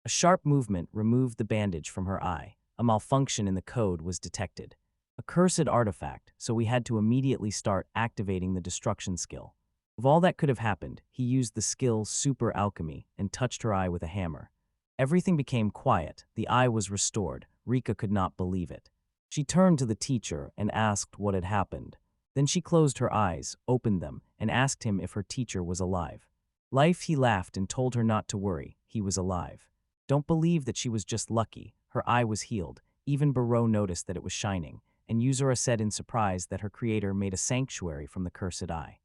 A sharp movement removed the bandage from her eye. A malfunction in the code was detected. A cursed artifact, so we had to immediately start activating the destruction skill. Of all that could have happened, he used the skill super alchemy and touched her eye with a hammer. Everything became quiet, the eye was restored. Rika could not believe it. She turned to the teacher and asked what had happened. Then she closed her eyes, opened them, and asked him if her teacher was alive. Life, he laughed and told her not to worry, he was alive. Don't believe that she was just lucky, her eye was healed. Even Barau noticed that it was shining, and Yuzura said in surprise that her creator made a sanctuary from the cursed eye.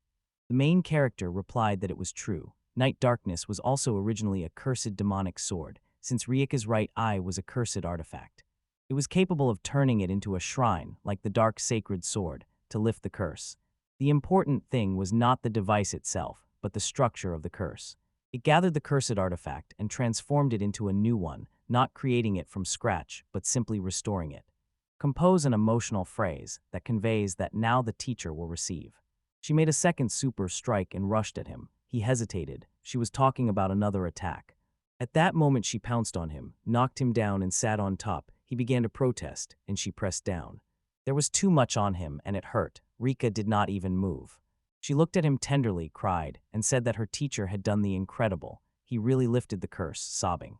The main character replied that it was true. Night darkness was also originally a cursed demonic sword, since Ryuka's right eye was a cursed artifact. It was capable of turning it into a shrine, like the dark sacred sword, to lift the curse. The important thing was not the device itself, but the structure of the curse. It gathered the cursed artifact and transformed it into a new one, not creating it from scratch, but simply restoring it. Compose an emotional phrase that conveys that now the teacher will receive. She made a second super strike and rushed at him. He hesitated. She was talking about another attack. At that moment she pounced on him, knocked him down and sat on top. He began to protest, and she pressed down. There was too much on him, and it hurt. Rika did not even move. She looked at him tenderly, cried, and said that her teacher had done the incredible. He really lifted the curse, sobbing.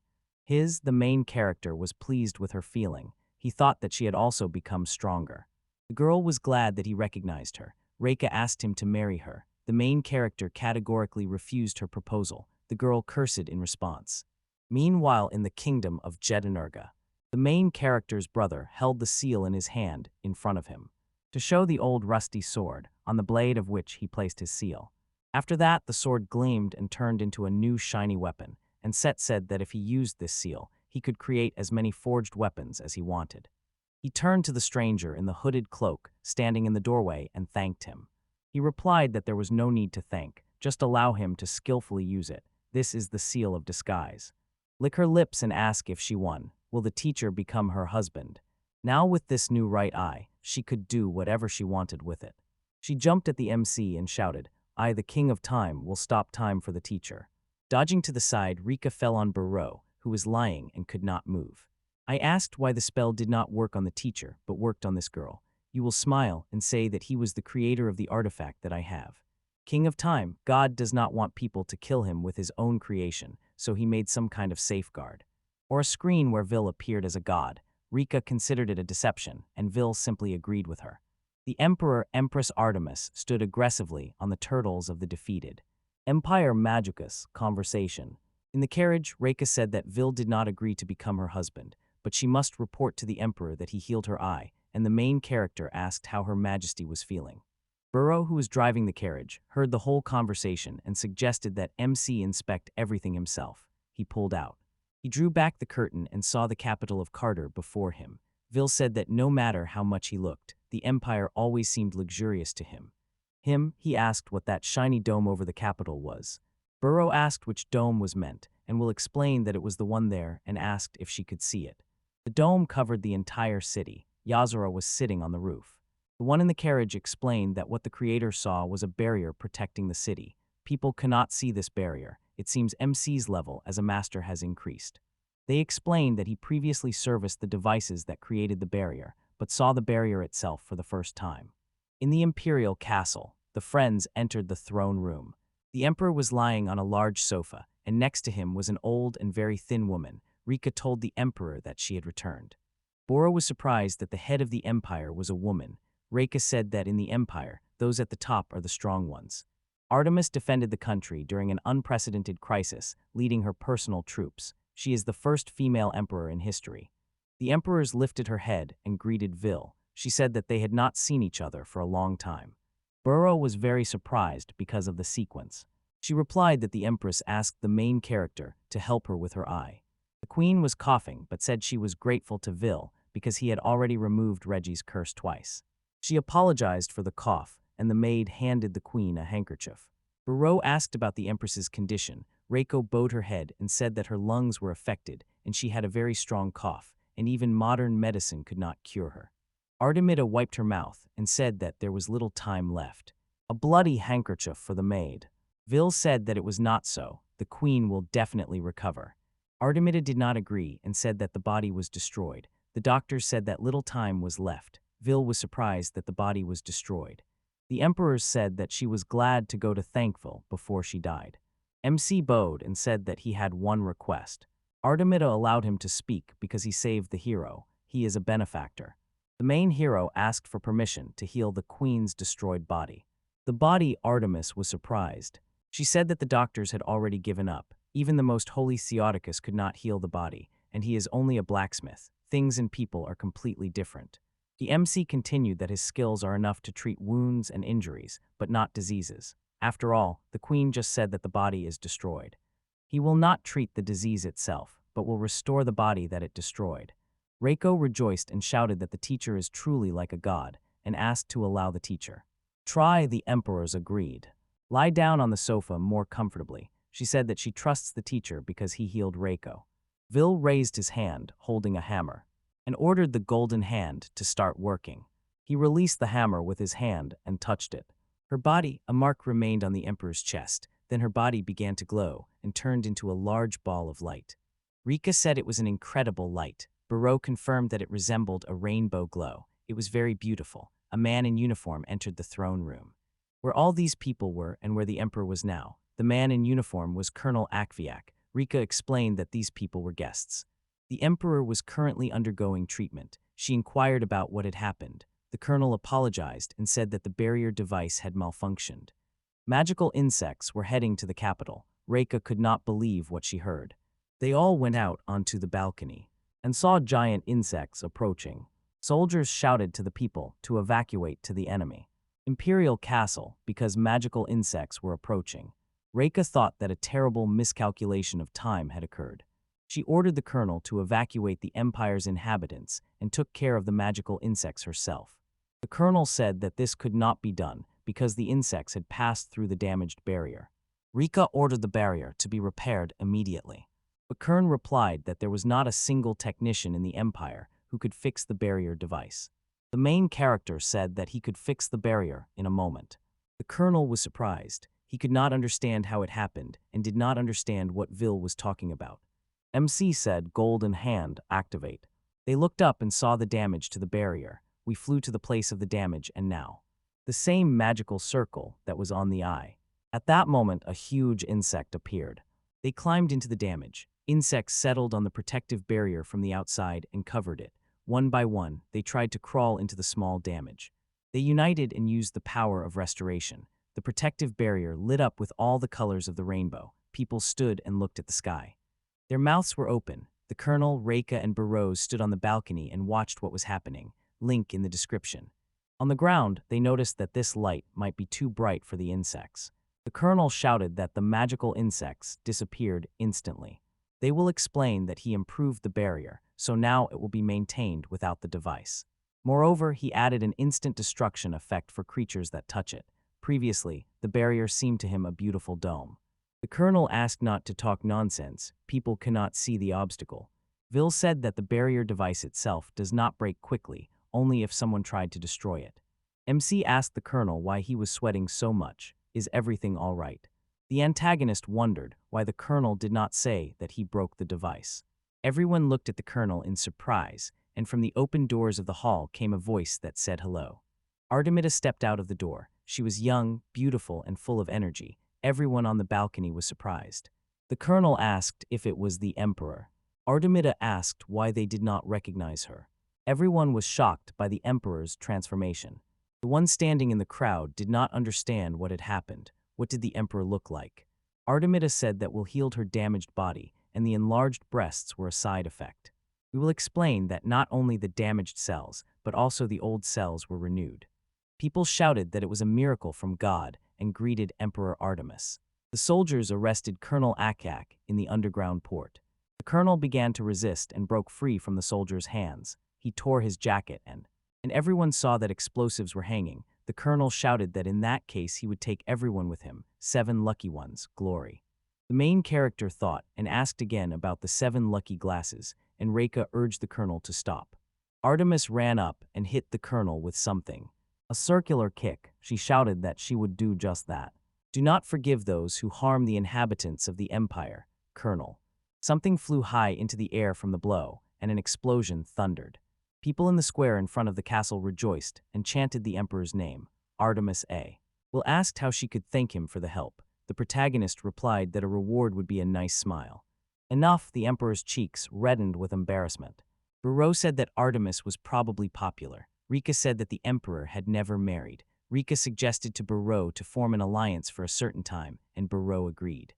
The main character, was pleased with her feeling. He thought that she had also become stronger. The girl was glad that he recognized her. Reika asked him to marry her. The main character categorically refused her proposal. The girl cursed in response. Meanwhile, in the kingdom of Jedinurga, the main character's brother held the seal in his hand in front of him, to show the old rusty sword, on the blade of which he placed his seal. After that, the sword gleamed and turned into a new shiny weapon, and Set said that if he used this seal, he could create as many forged weapons as he wanted. He turned to the stranger in the hooded cloak, standing in the doorway, and thanked him. He replied that there was no need to thank, just allow him to skillfully use it. This is the seal of disguise. Lick her lips and ask if she won. Will the teacher become her husband? Now with this new right eye, she could do whatever she wanted with it. She jumped at the MC and shouted, "I, the king of time, will stop time for the teacher." Dodging to the side, Rika fell on Barau, who was lying and could not move. I asked why the spell did not work on the teacher, but worked on this girl. You will smile and say that he was the creator of the artifact that I have. King of time, God does not want people to kill him with his own creation, so he made some kind of safeguard. Or a screen where Vil appeared as a god. Rika considered it a deception, and Vil simply agreed with her. The Emperor Empress Artemis stood aggressively on the turtles of the defeated. Empire Magicus, conversation. In the carriage, Reika said that Vil did not agree to become her husband, but she must report to the Emperor that he healed her eye, and the main character asked how Her Majesty was feeling. Barau, who was driving the carriage, heard the whole conversation and suggested that MC inspect everything himself. He pulled out. He drew back the curtain and saw the capital of Carter before him. Vil said that no matter how much he looked, the empire always seemed luxurious to him. He asked what that shiny dome over the capital was. Barau asked which dome was meant, and will explain that it was the one there, and asked if she could see it. The dome covered the entire city. Yazura was sitting on the roof. The one in the carriage explained that what the creator saw was a barrier protecting the city. People cannot see this barrier. It seems MC's level as a master has increased. They explained that he previously serviced the devices that created the barrier, but saw the barrier itself for the first time. In the imperial castle, the friends entered the throne room. The emperor was lying on a large sofa, and next to him was an old and very thin woman. Rika told the emperor that she had returned. Barau was surprised that the head of the empire was a woman. Reika said that in the empire, those at the top are the strong ones. Artemis defended the country during an unprecedented crisis, leading her personal troops. She is the first female emperor in history. The emperors lifted her head and greeted Vil. She said that they had not seen each other for a long time. Barau was very surprised because of the sequence. She replied that the empress asked the main character to help her with her eye. The queen was coughing but said she was grateful to Vil because he had already removed Reggie's curse twice. She apologized for the cough, and the maid handed the queen a handkerchief. Barau asked about the empress's condition. Reiko bowed her head and said that her lungs were affected and she had a very strong cough, and even modern medicine could not cure her. Artemida wiped her mouth and said that there was little time left. A bloody handkerchief for the maid. Vil said that it was not so. The queen will definitely recover. Artemida did not agree and said that the body was destroyed. The doctors said that little time was left. Vil was surprised that the body was destroyed. The emperor said that she was glad to go to Thankful before she died. MC bowed and said that he had one request. Artemida allowed him to speak because he saved the hero. He is a benefactor. The main hero asked for permission to heal the queen's destroyed body. The body Artemis was surprised. She said that the doctors had already given up. Even the most holy Theodicus could not heal the body, and he is only a blacksmith. Things and people are completely different. The MC continued that his skills are enough to treat wounds and injuries, but not diseases. After all, the queen just said that the body is destroyed. He will not treat the disease itself, but will restore the body that it destroyed. Reiko rejoiced and shouted that the teacher is truly like a god, and asked to allow the teacher. Try, the emperors agreed. Lie down on the sofa more comfortably. She said that she trusts the teacher because he healed Reiko. Vil raised his hand, holding a hammer, and ordered the golden hand to start working. He released the hammer with his hand and touched it. Her body, a mark remained on the emperor's chest. Then her body began to glow and turned into a large ball of light. Rika said it was an incredible light. Barau confirmed that it resembled a rainbow glow. It was very beautiful. A man in uniform entered the throne room. Where all these people were and where the emperor was now, the man in uniform was Colonel Akviak. Rika explained that these people were guests. The emperor was currently undergoing treatment. She inquired about what had happened. The colonel apologized and said that the barrier device had malfunctioned. Magical insects were heading to the capital. Reika could not believe what she heard. They all went out onto the balcony and saw giant insects approaching. Soldiers shouted to the people to evacuate to the enemy Imperial Castle because magical insects were approaching. Reika thought that a terrible miscalculation of time had occurred. She ordered the colonel to evacuate the empire's inhabitants and took care of the magical insects herself. The colonel said that this could not be done because the insects had passed through the damaged barrier. Rika ordered the barrier to be repaired immediately. But Kern replied that there was not a single technician in the empire who could fix the barrier device. The main character said that he could fix the barrier in a moment. The colonel was surprised. He could not understand how it happened and did not understand what Vil was talking about. MC said, "Golden hand, activate." They looked up and saw the damage to the barrier. We flew to the place of the damage and now. The same magical circle that was on the eye. At that moment, a huge insect appeared. They climbed into the damage. Insects settled on the protective barrier from the outside and covered it. One by one, they tried to crawl into the small damage. They united and used the power of restoration. The protective barrier lit up with all the colors of the rainbow. People stood and looked at the sky. Their mouths were open. The colonel, Reika, and Barau stood on the balcony and watched what was happening. Link in the description. On the ground, they noticed that this light might be too bright for the insects. The colonel shouted that the magical insects disappeared instantly. They will explain that he improved the barrier, so now it will be maintained without the device. Moreover, he added an instant destruction effect for creatures that touch it. Previously, the barrier seemed to him a beautiful dome. The colonel asked not to talk nonsense. People cannot see the obstacle. Vil said that the barrier device itself does not break quickly, only if someone tried to destroy it. MC asked the colonel why he was sweating so much. Is everything all right? The antagonist wondered why the colonel did not say that he broke the device. Everyone looked at the colonel in surprise, and from the open doors of the hall came a voice that said hello. Artemida stepped out of the door. She was young, beautiful, and full of energy. Everyone on the balcony was surprised. The colonel asked if it was the emperor. Artemida asked why they did not recognize her. Everyone was shocked by the emperor's transformation. The one standing in the crowd did not understand what had happened. What did the emperor look like? Artemida said that Will healed her damaged body, and the enlarged breasts were a side effect. We will explain that not only the damaged cells, but also the old cells were renewed. People shouted that it was a miracle from God and greeted Emperor Artemis. The soldiers arrested Colonel Akak in the underground port. The colonel began to resist and broke free from the soldier's hands. He tore his jacket and everyone saw that explosives were hanging. The colonel shouted that in that case he would take everyone with him, 7 lucky ones, glory. The main character thought and asked again about the 7 lucky glasses, and Reika urged the colonel to stop. Artemis ran up and hit the colonel with something. A circular kick. She shouted that she would do just that. Do not forgive those who harm the inhabitants of the empire, colonel. Something flew high into the air from the blow, and an explosion thundered. People in the square in front of the castle rejoiced and chanted the emperor's name. Artemis A. Will asked how she could thank him for the help. The protagonist replied that a reward would be a nice smile. Enough, the emperor's cheeks reddened with embarrassment. Barau said that Artemis was probably popular. Rika said that the emperor had never married. Rika suggested to Barau to form an alliance for a certain time, and Barau agreed.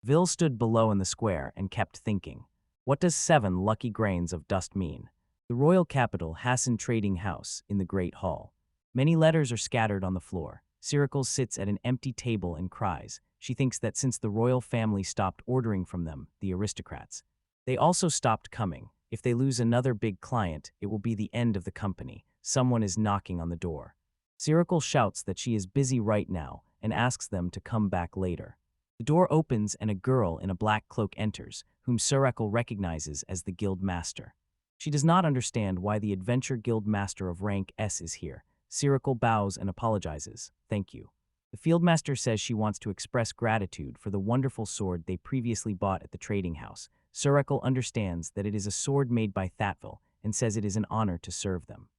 Vil stood below in the square and kept thinking. What does 7 lucky grains of dust mean? The royal capital, Hassan Trading House, in the Great Hall. Many letters are scattered on the floor. Sirikul sits at an empty table and cries. She thinks that since the royal family stopped ordering from them, the aristocrats, they also stopped coming. If they lose another big client, it will be the end of the company. Someone is knocking on the door. Sirikul shouts that she is busy right now and asks them to come back later. The door opens and a girl in a black cloak enters, whom Sirikul recognizes as the guild master. She does not understand why the adventure guild master of rank S is here. Sirikul bows and apologizes. Thank you. The fieldmaster says she wants to express gratitude for the wonderful sword they previously bought at the trading house. Sirikul understands that it is a sword made by Thatville and says it is an honor to serve them.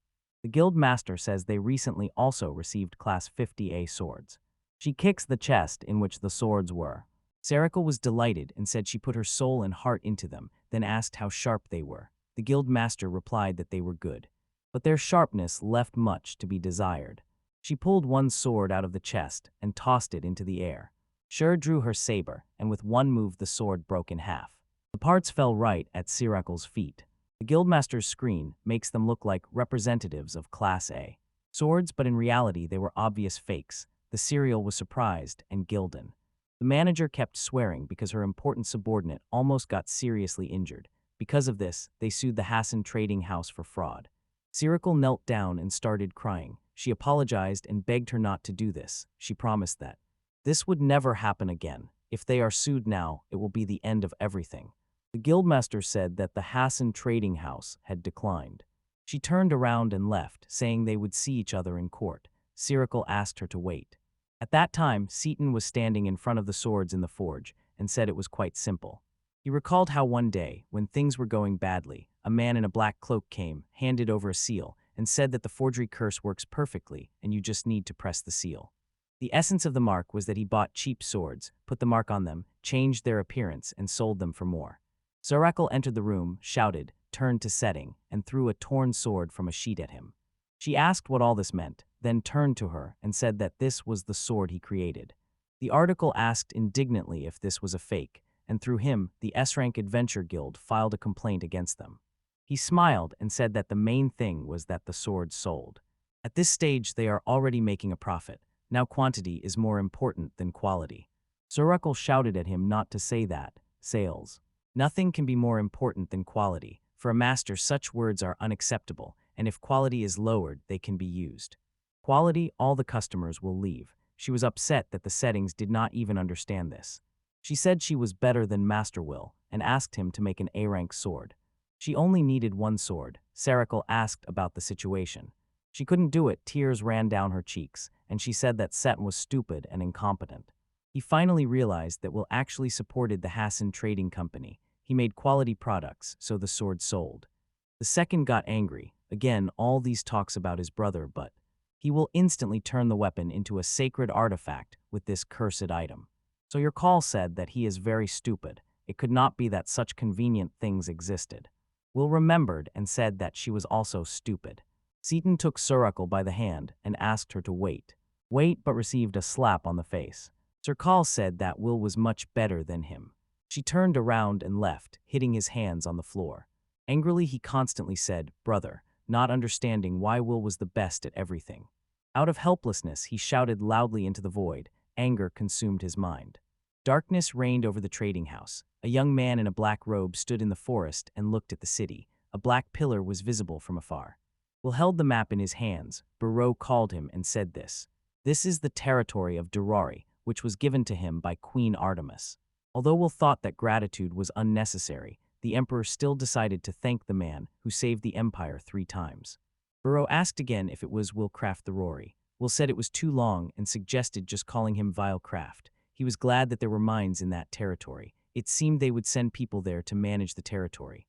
The guild master says they recently also received Class 50A swords. She kicks the chest in which the swords were. Sirikul was delighted and said she put her soul and heart into them, then asked how sharp they were. The guild master replied that they were good, but their sharpness left much to be desired. She pulled one sword out of the chest and tossed it into the air. Shur drew her saber, and with one move the sword broke in half. The parts fell right at Sirikul's feet. The guildmaster's screen makes them look like representatives of Class A swords, but in reality they were obvious fakes. The serial was surprised and Gildan. The manager kept swearing because her important subordinate almost got seriously injured. Because of this, they sued the Hassan Trading House for fraud. Sirikul knelt down and started crying. She apologized and begged her not to do this. She promised that this would never happen again. If they are sued now, it will be the end of everything. The guildmaster said that the Hassan Trading House had declined. She turned around and left, saying they would see each other in court. Sirikul asked her to wait. At that time, Seaton was standing in front of the swords in the forge and said it was quite simple. He recalled how one day, when things were going badly, a man in a black cloak came, handed over a seal, and said that the forgery curse works perfectly and you just need to press the seal. The essence of the mark was that he bought cheap swords, put the mark on them, changed their appearance, and sold them for more. Sirikul entered the room, shouted, turned to setting, and threw a torn sword from a sheet at him. She asked what all this meant, then turned to her and said that this was the sword he created. The article asked indignantly if this was a fake, and through him, the S-Rank Adventure Guild filed a complaint against them. He smiled and said that the main thing was that the sword sold. At this stage, they are already making a profit. Now quantity is more important than quality. Sirikul shouted at him not to say that. Sales. Nothing can be more important than quality. For a master, such words are unacceptable, and if quality is lowered, they can be used. Quality, all the customers will leave. She was upset that the settings did not even understand this. She said she was better than Master Will and asked him to make an A-rank sword. She only needed one sword. Sirikul asked about the situation. She couldn't do it. Tears ran down her cheeks, and she said that Set was stupid and incompetent. He finally realized that Will actually supported the Hassan Trading Company. He made quality products, so the sword sold. The second got angry. Again, all these talks about his brother, but he will instantly turn the weapon into a sacred artifact with this cursed item. So your call said that he is very stupid. It could not be that such convenient things existed. Will remembered and said that she was also stupid. Seaton took Sirikul by the hand and asked her to wait. Wait, but received a slap on the face. Sir Call said that Will was much better than him. She turned around and left, hitting his hands on the floor. Angrily, he constantly said, "Brother," not understanding why Will was the best at everything. Out of helplessness, he shouted loudly into the void. Anger consumed his mind. Darkness reigned over the trading house. A young man in a black robe stood in the forest and looked at the city. A black pillar was visible from afar. Will held the map in his hands. Barau called him and said this. This is the territory of Durari, which was given to him by Queen Artemis. Although Will thought that gratitude was unnecessary, the emperor still decided to thank the man who saved the empire 3 times. Barau asked again if it was Will Craft the Rory. Will said it was too long and suggested just calling him Vile Craft. He was glad that there were mines in that territory. It seemed they would send people there to manage the territory.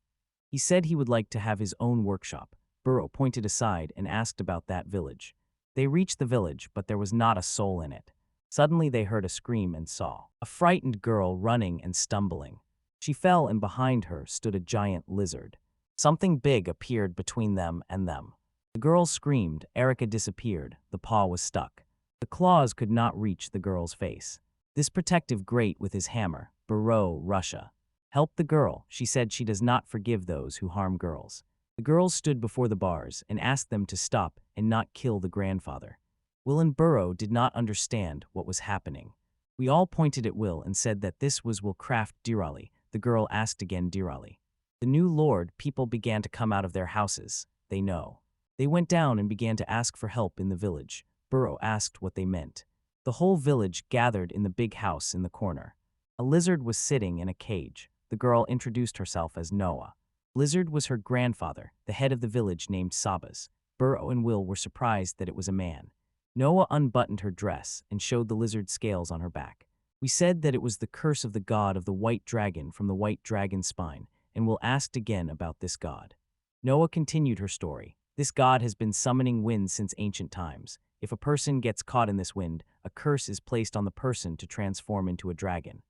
He said he would like to have his own workshop. Barau pointed aside and asked about that village. They reached the village, but there was not a soul in it. Suddenly they heard a scream and saw a frightened girl running and stumbling. She fell, and behind her stood a giant lizard. Something big appeared between them and them. The girl screamed, Erica disappeared, the paw was stuck. The claws could not reach the girl's face. This protective grate with his hammer, Barau, Russia. Help the girl, she said she does not forgive those who harm girls. The girls stood before the bars and asked them to stop and not kill the grandfather. Will and Barau did not understand what was happening. We all pointed at Will and said that this was Will Craft Dirali. The girl asked again Dirali. The new lord, people began to come out of their houses. They know. They went down and began to ask for help in the village. Barau asked what they meant. The whole village gathered in the big house in the corner. A lizard was sitting in a cage. The girl introduced herself as Noah. Lizard was her grandfather, the head of the village named Sabas. Barau and Will were surprised that it was a man. Noah unbuttoned her dress and showed the lizard scales on her back. We said that it was the curse of the god of the white dragon from the white dragon's spine, and Will asked again about this god. Noah continued her story. This god has been summoning winds since ancient times. If a person gets caught in this wind, a curse is placed on the person to transform into a dragon.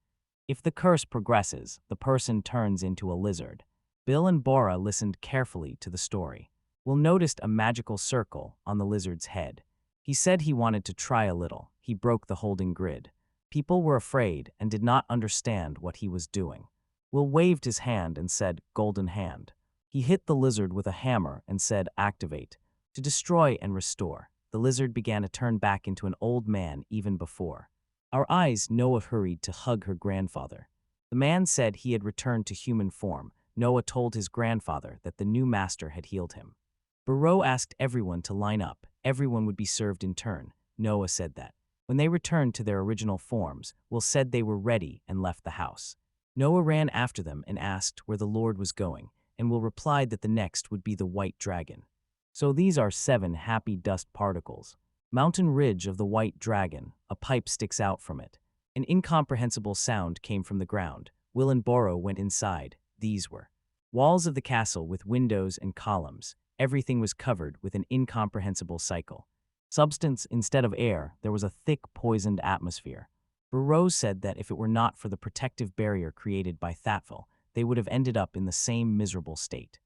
If the curse progresses, the person turns into a lizard. Bill and Bora listened carefully to the story. Will noticed a magical circle on the lizard's head. He said he wanted to try a little. He broke the holding grid. People were afraid and did not understand what he was doing. Will waved his hand and said, Golden Hand. He hit the lizard with a hammer and said, Activate. To destroy and restore. The lizard began to turn back into an old man even before. Our eyes, Noah hurried to hug her grandfather. The man said he had returned to human form. Noah told his grandfather that the new master had healed him. Barau asked everyone to line up. Everyone would be served in turn. Noah said that. When they returned to their original forms, Will said they were ready and left the house. Noah ran after them and asked where the Lord was going, and Will replied that the next would be the white dragon. So these are 7 happy dust particles. Mountain ridge of the white dragon, a pipe sticks out from it. An incomprehensible sound came from the ground. Will and Barau went inside. These were walls of the castle with windows and columns. Everything was covered with an incomprehensible cycle. Substance instead of air, there was a thick, poisoned atmosphere. Barau said that if it were not for the protective barrier created by Thatful, they would have ended up in the same miserable state.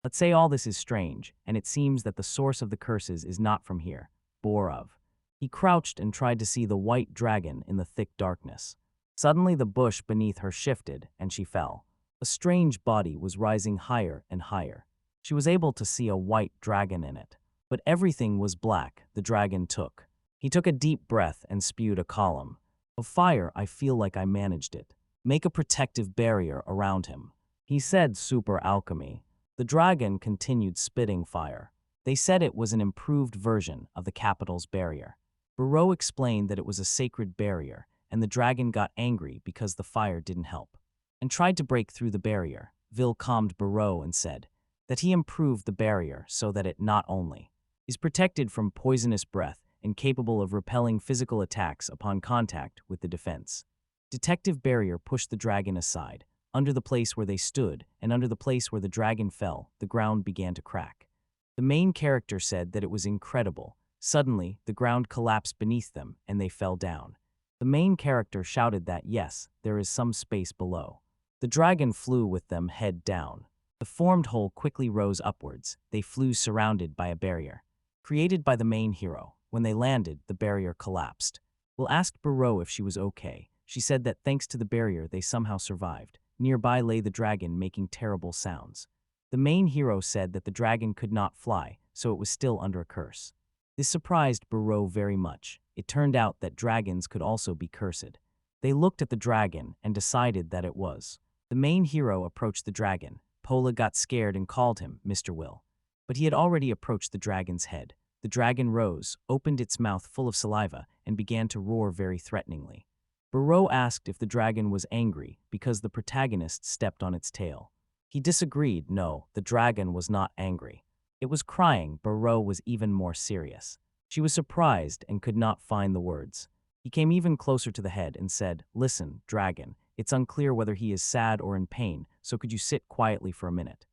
Let's say all this is strange, and it seems that the source of the curses is not from here. Borov. He crouched and tried to see the white dragon in the thick darkness. Suddenly the bush beneath her shifted, and she fell. A strange body was rising higher and higher. She was able to see a white dragon in it. But everything was black, the dragon took. He took a deep breath and spewed a column of fire. I feel like I managed it. Make a protective barrier around him. He said super alchemy. The dragon continued spitting fire. They said it was an improved version of the capital's barrier. Barau explained that it was a sacred barrier, and the dragon got angry because the fire didn't help, and tried to break through the barrier. Vil calmed Barau and said that he improved the barrier so that it not only is protected from poisonous breath and capable of repelling physical attacks upon contact with the defense. Detective barrier pushed the dragon aside. Under the place where they stood, and under the place where the dragon fell, the ground began to crack. The main character said that it was incredible. Suddenly, the ground collapsed beneath them, and they fell down. The main character shouted that, yes, there is some space below. The dragon flew with them head down. The formed hole quickly rose upwards. They flew surrounded by a barrier created by the main hero. When they landed, the barrier collapsed. Will asked Barau if she was okay. She said that thanks to the barrier, they somehow survived. Nearby lay the dragon making terrible sounds. The main hero said that the dragon could not fly, so it was still under a curse. This surprised Barau very much. It turned out that dragons could also be cursed. They looked at the dragon and decided that it was. The main hero approached the dragon. Pola got scared and called him Mr. Will. But he had already approached the dragon's head. The dragon rose, opened its mouth full of saliva, and began to roar very threateningly. Barau asked if the dragon was angry because the protagonist stepped on its tail. He disagreed. No, the dragon was not angry. It was crying. Barau was even more serious. She was surprised and could not find the words. He came even closer to the head and said, Listen, dragon, it's unclear whether he is sad or in pain, so could you sit quietly for a minute?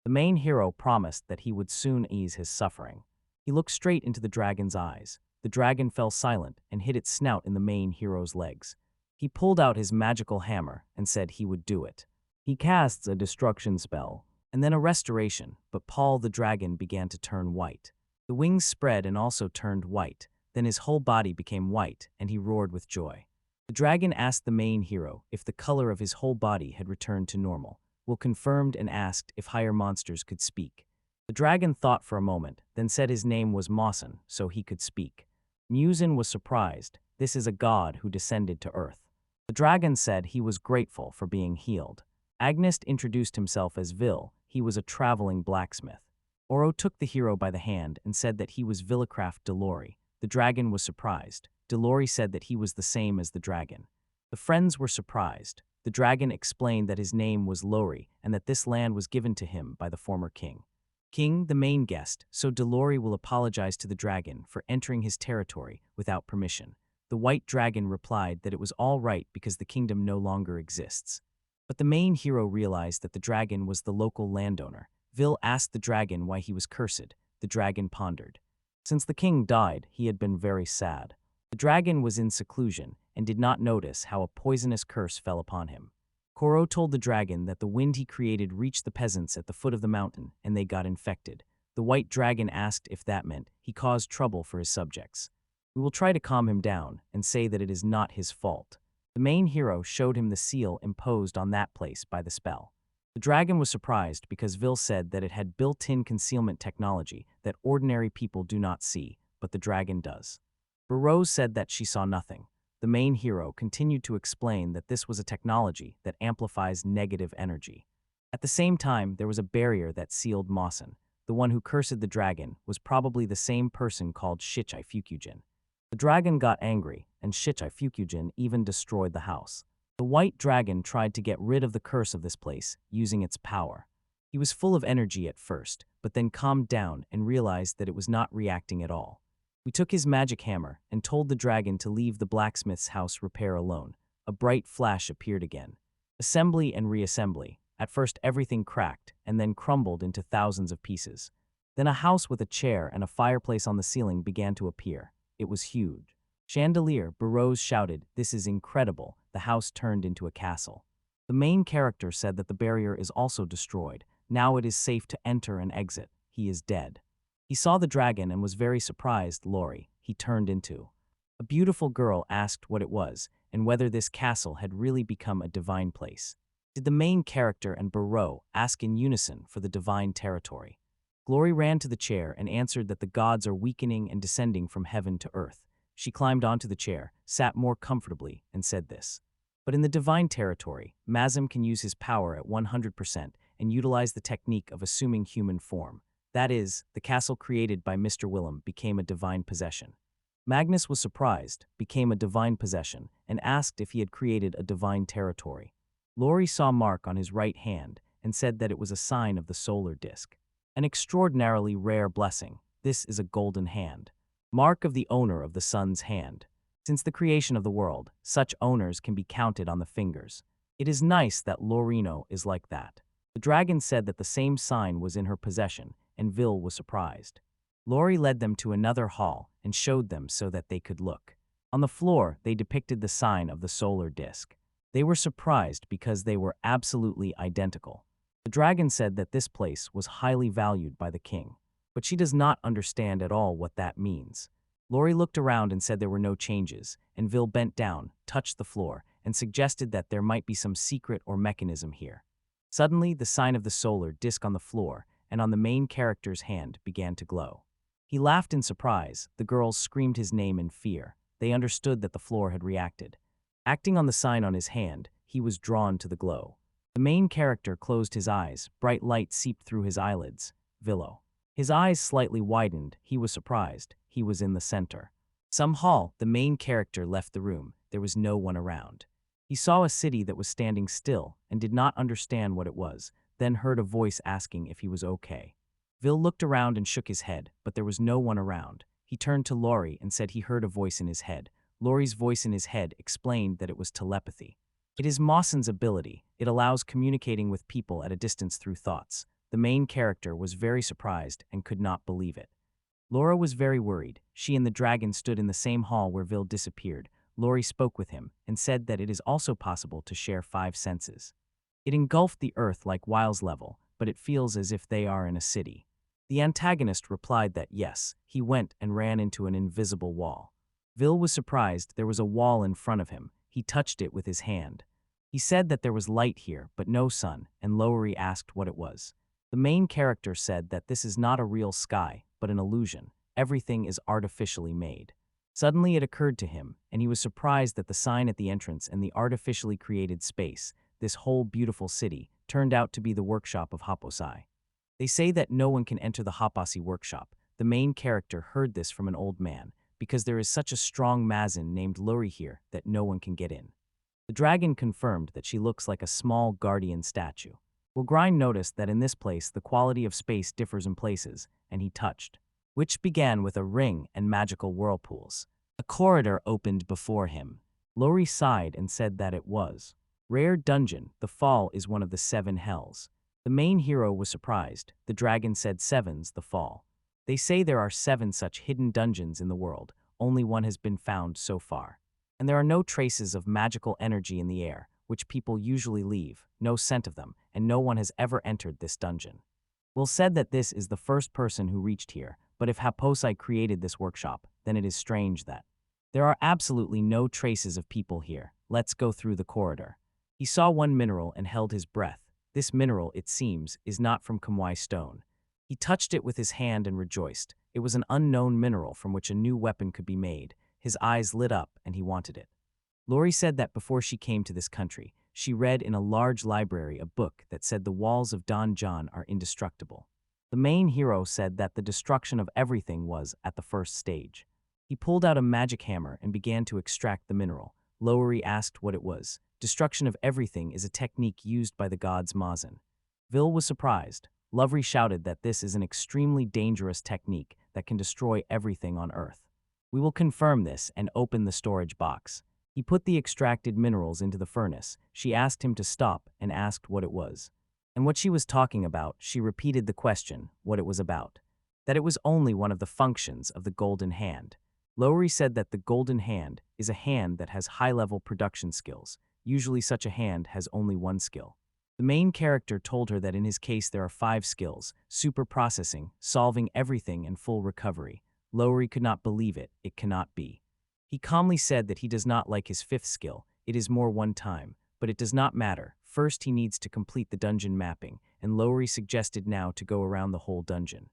The main hero promised that he would soon ease his suffering. He looked straight into the dragon's eyes. The dragon fell silent and hit its snout in the main hero's legs. He pulled out his magical hammer and said he would do it. He casts a destruction spell, and then a restoration, but Paul the dragon began to turn white. The wings spread and also turned white. Then his whole body became white, and he roared with joy. The dragon asked the main hero if the color of his whole body had returned to normal. Will confirmed and asked if higher monsters could speak. The dragon thought for a moment, then said his name was Mawson, so he could speak. Musin was surprised. This is a god who descended to earth. The dragon said he was grateful for being healed. Agnist introduced himself as Vil. He was a traveling blacksmith. Oro took the hero by the hand and said that he was Villicraft Delori. The dragon was surprised. Delori said that he was the same as the dragon. The friends were surprised. The dragon explained that his name was Lori and that this land was given to him by the former king. King, the main guest, so Delori will apologize to the dragon for entering his territory without permission. The white dragon replied that it was all right because the kingdom no longer exists. But the main hero realized that the dragon was the local landowner. Vil asked the dragon why he was cursed. The dragon pondered. Since the king died, he had been very sad. The dragon was in seclusion and did not notice how a poisonous curse fell upon him. Koro told the dragon that the wind he created reached the peasants at the foot of the mountain and they got infected. The white dragon asked if that meant he caused trouble for his subjects. We will try to calm him down and say that it is not his fault. The main hero showed him the seal imposed on that place by the spell. The dragon was surprised because Vil said that it had built-in concealment technology that ordinary people do not see, but the dragon does. Barau said that she saw nothing. The main hero continued to explain that this was a technology that amplifies negative energy. At the same time, there was a barrier that sealed Mawson. The one who cursed the dragon was probably the same person called Shichai-Fukujin. The dragon got angry, and Shichai-Fukujin even destroyed the house. The white dragon tried to get rid of the curse of this place, using its power. He was full of energy at first, but then calmed down and realized that it was not reacting at all. We took his magic hammer and told the dragon to leave the blacksmith's house repair alone. A bright flash appeared again. Assembly and reassembly. At first everything cracked and then crumbled into thousands of pieces. Then a house with a chair and a fireplace on the ceiling began to appear. It was huge. Chandelier, Burroughs shouted, "This is incredible." The house turned into a castle. The main character said that the barrier is also destroyed. Now it is safe to enter and exit. He is dead. He saw the dragon and was very surprised. Lori, he turned into. A beautiful girl asked what it was and whether this castle had really become a divine place. Did the main character and Barau ask in unison for the divine territory? Glory ran to the chair and answered that the gods are weakening and descending from heaven to earth. She climbed onto the chair, sat more comfortably, and said this. But in the divine territory, Mazim can use his power at 100% and utilize the technique of assuming human form. That is, the castle created by Mr. Willem became a divine possession. Magnus was surprised, became a divine possession, and asked if he had created a divine territory. Lori saw mark on his right hand and said that it was a sign of the solar disk. An extraordinarily rare blessing. This is a golden hand. Mark of the owner of the sun's hand. Since the creation of the world, such owners can be counted on the fingers. It is nice that Lorino is like that. The dragon said that the same sign was in her possession, and Vil was surprised. Lori led them to another hall and showed them so that they could look. On the floor, they depicted the sign of the solar disk. They were surprised because they were absolutely identical. The dragon said that this place was highly valued by the king, but she does not understand at all what that means. Lori looked around and said there were no changes, and Vil bent down, touched the floor, and suggested that there might be some secret or mechanism here. Suddenly, the sign of the solar disk on the floor and on the main character's hand began to glow. He laughed in surprise. The girls screamed his name in fear. They understood that the floor had reacted. Acting on the sign on his hand, he was drawn to the glow. The main character closed his eyes. Bright light seeped through his eyelids. Villo. His eyes slightly widened. He was surprised. He was in the center. Some hall, the main character left the room. There was no one around. He saw a city that was standing still and did not understand what it was, then heard a voice asking if he was okay. Vil looked around and shook his head, but there was no one around. He turned to Lori and said he heard a voice in his head. Lori's voice in his head explained that it was telepathy. It is Mawson's ability. It allows communicating with people at a distance through thoughts. The main character was very surprised and could not believe it. Laura was very worried. She and the dragon stood in the same hall where Vil disappeared. Lori spoke with him and said that it is also possible to share 5 senses. It engulfed the earth like Wile's level, but it feels as if they are in a city. The antagonist replied that yes, he went and ran into an invisible wall. Vil was surprised there was a wall in front of him. He touched it with his hand. He said that there was light here, but no sun, and Lowry asked what it was. The main character said that this is not a real sky, but an illusion. Everything is artificially made. Suddenly it occurred to him, and he was surprised that the sign at the entrance and the artificially created space, this whole beautiful city, turned out to be the workshop of Happosai. They say that no one can enter the Happosi workshop. The main character heard this from an old man, because there is such a strong Mazin named Luri here that no one can get in. The dragon confirmed that she looks like a small guardian statue. Will Grind noticed that in this place the quality of space differs in places, and he touched, which began with a ring and magical whirlpools. A corridor opened before him. Lori sighed and said that it was rare dungeon. The fall is one of the 7 hells. The main hero was surprised. The dragon said 7's the fall. They say there are 7 such hidden dungeons in the world. Only one has been found so far. And there are no traces of magical energy in the air, which people usually leave, no scent of them, and no one has ever entered this dungeon. Will said that this is the first person who reached here, but if Happosai created this workshop, then it is strange that there are absolutely no traces of people here. Let's go through the corridor. He saw one mineral and held his breath. This mineral, it seems, is not from Kamwai stone. He touched it with his hand and rejoiced. It was an unknown mineral from which a new weapon could be made. His eyes lit up and he wanted it. Lori said that before she came to this country, she read in a large library a book that said the walls of Donjon are indestructible. The main hero said that the destruction of everything was at the first stage. He pulled out a magic hammer and began to extract the mineral. Lowry asked what it was. Destruction of everything is a technique used by the gods Mazin. Vil was surprised. Lovry shouted that this is an extremely dangerous technique that can destroy everything on Earth. We will confirm this and open the storage box. He put the extracted minerals into the furnace. She asked him to stop and asked what it was. And what she was talking about, she repeated the question, what it was about. That it was only one of the functions of the golden hand. Lowry said that the golden hand is a hand that has high-level production skills. Usually such a hand has only one skill. The main character told her that in his case there are 5 skills: super processing, solving everything, and full recovery. Lowry could not believe it. It cannot be. He calmly said that he does not like his 5th skill. It is more one time, but it does not matter. First he needs to complete the dungeon mapping, and Lowry suggested now to go around the whole dungeon.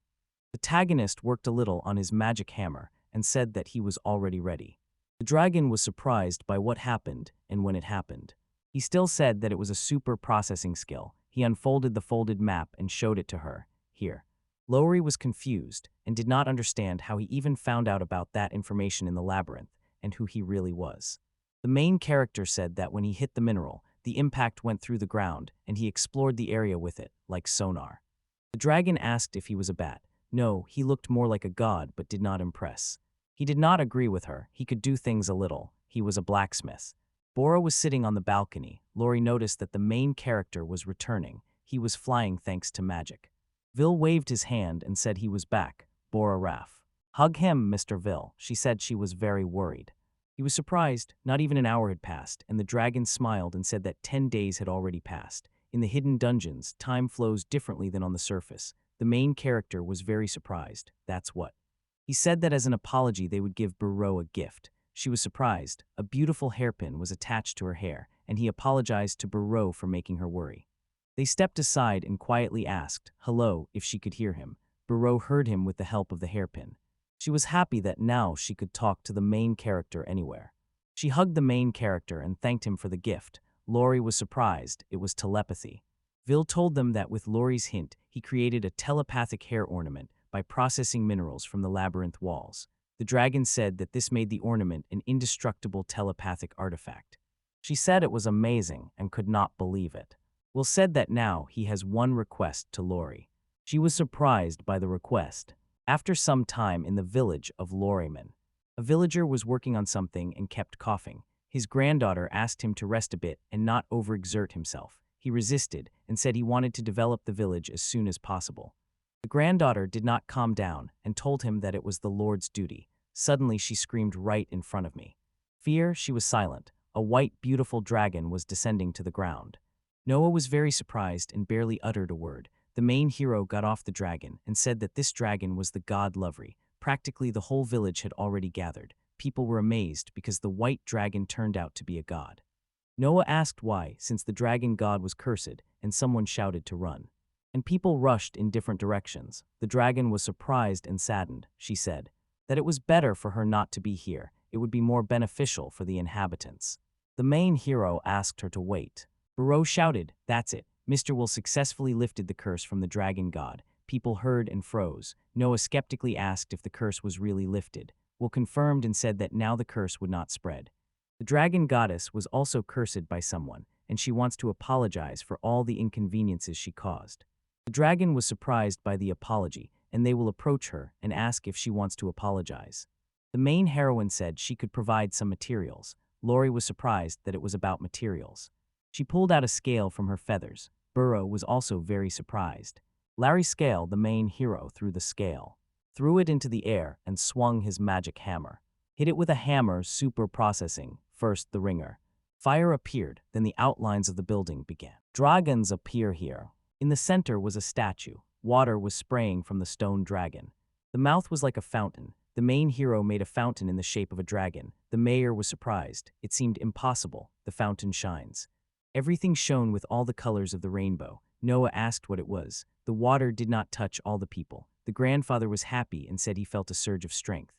The antagonist worked a little on his magic hammer and said that he was already ready. The dragon was surprised by what happened and when it happened. He still said that it was a super processing skill. He unfolded the folded map and showed it to her. Here. Lowry was confused and did not understand how he even found out about that information in the labyrinth and who he really was. The main character said that when he hit the mineral, the impact went through the ground and he explored the area with it, like sonar. The dragon asked if he was a bat. No, he looked more like a god but did not impress. He did not agree with her. He could do things a little. He was a blacksmith. Barau was sitting on the balcony. Lori noticed that the main character was returning. He was flying thanks to magic. Vil waved his hand and said he was back. Bora Raff. Hug him, Mr. Vil. She said she was very worried. He was surprised. Not even an hour had passed, and the dragon smiled and said that 10 days had already passed. In the hidden dungeons, time flows differently than on the surface. The main character was very surprised. That's what. He said that as an apology they would give Barau a gift. She was surprised. A beautiful hairpin was attached to her hair, and he apologized to Barau for making her worry. They stepped aside and quietly asked, hello, if she could hear him. Barau heard him with the help of the hairpin. She was happy that now she could talk to the main character anywhere. She hugged the main character and thanked him for the gift. Lori was surprised. It was telepathy. Vil told them that with Lori's hint, he created a telepathic hair ornament by processing minerals from the labyrinth walls. The dragon said that this made the ornament an indestructible telepathic artifact. She said it was amazing and could not believe it. Will said that now he has one request to Lori. She was surprised by the request. After some time in the village of Loriman, a villager was working on something and kept coughing. His granddaughter asked him to rest a bit and not overexert himself. He resisted and said he wanted to develop the village as soon as possible. The The granddaughter did not calm down and told him that it was the Lord's duty. Suddenly she screamed right in front of me. Fear, she was silent. A white, beautiful dragon was descending to the ground. Noah was very surprised and barely uttered a word. The main hero got off the dragon and said that this dragon was the god Lovely. Practically the whole village had already gathered. People were amazed because the white dragon turned out to be a god. Noah asked why, since the dragon god was cursed, and someone shouted to run. And people rushed in different directions. The dragon was surprised and saddened, she said, that it was better for her not to be here. It would be more beneficial for the inhabitants. The main hero asked her to wait. Barau shouted, "That's it. Mr. Will successfully lifted the curse from the dragon god." People heard and froze. Noah skeptically asked if the curse was really lifted. Will confirmed and said that now the curse would not spread. The dragon goddess was also cursed by someone, and she wants to apologize for all the inconveniences she caused. The dragon was surprised by the apology, and they will approach her and ask if she wants to apologize. The main heroine said she could provide some materials. Lori was surprised that it was about materials. She pulled out a scale from her feathers. Barau was also very surprised. Larry Scale, the main hero, threw the scale, threw it into the air, and swung his magic hammer. Hit it with a hammer, super processing. First the ringer. Fire appeared, then the outlines of the building began. Dragons appear here. In the center was a statue. Water was spraying from the stone dragon. The mouth was like a fountain. The main hero made a fountain in the shape of a dragon. The mayor was surprised. It seemed impossible. The fountain shines. Everything shone with all the colors of the rainbow. Noah asked what it was. The water did not touch all the people. The grandfather was happy and said he felt a surge of strength.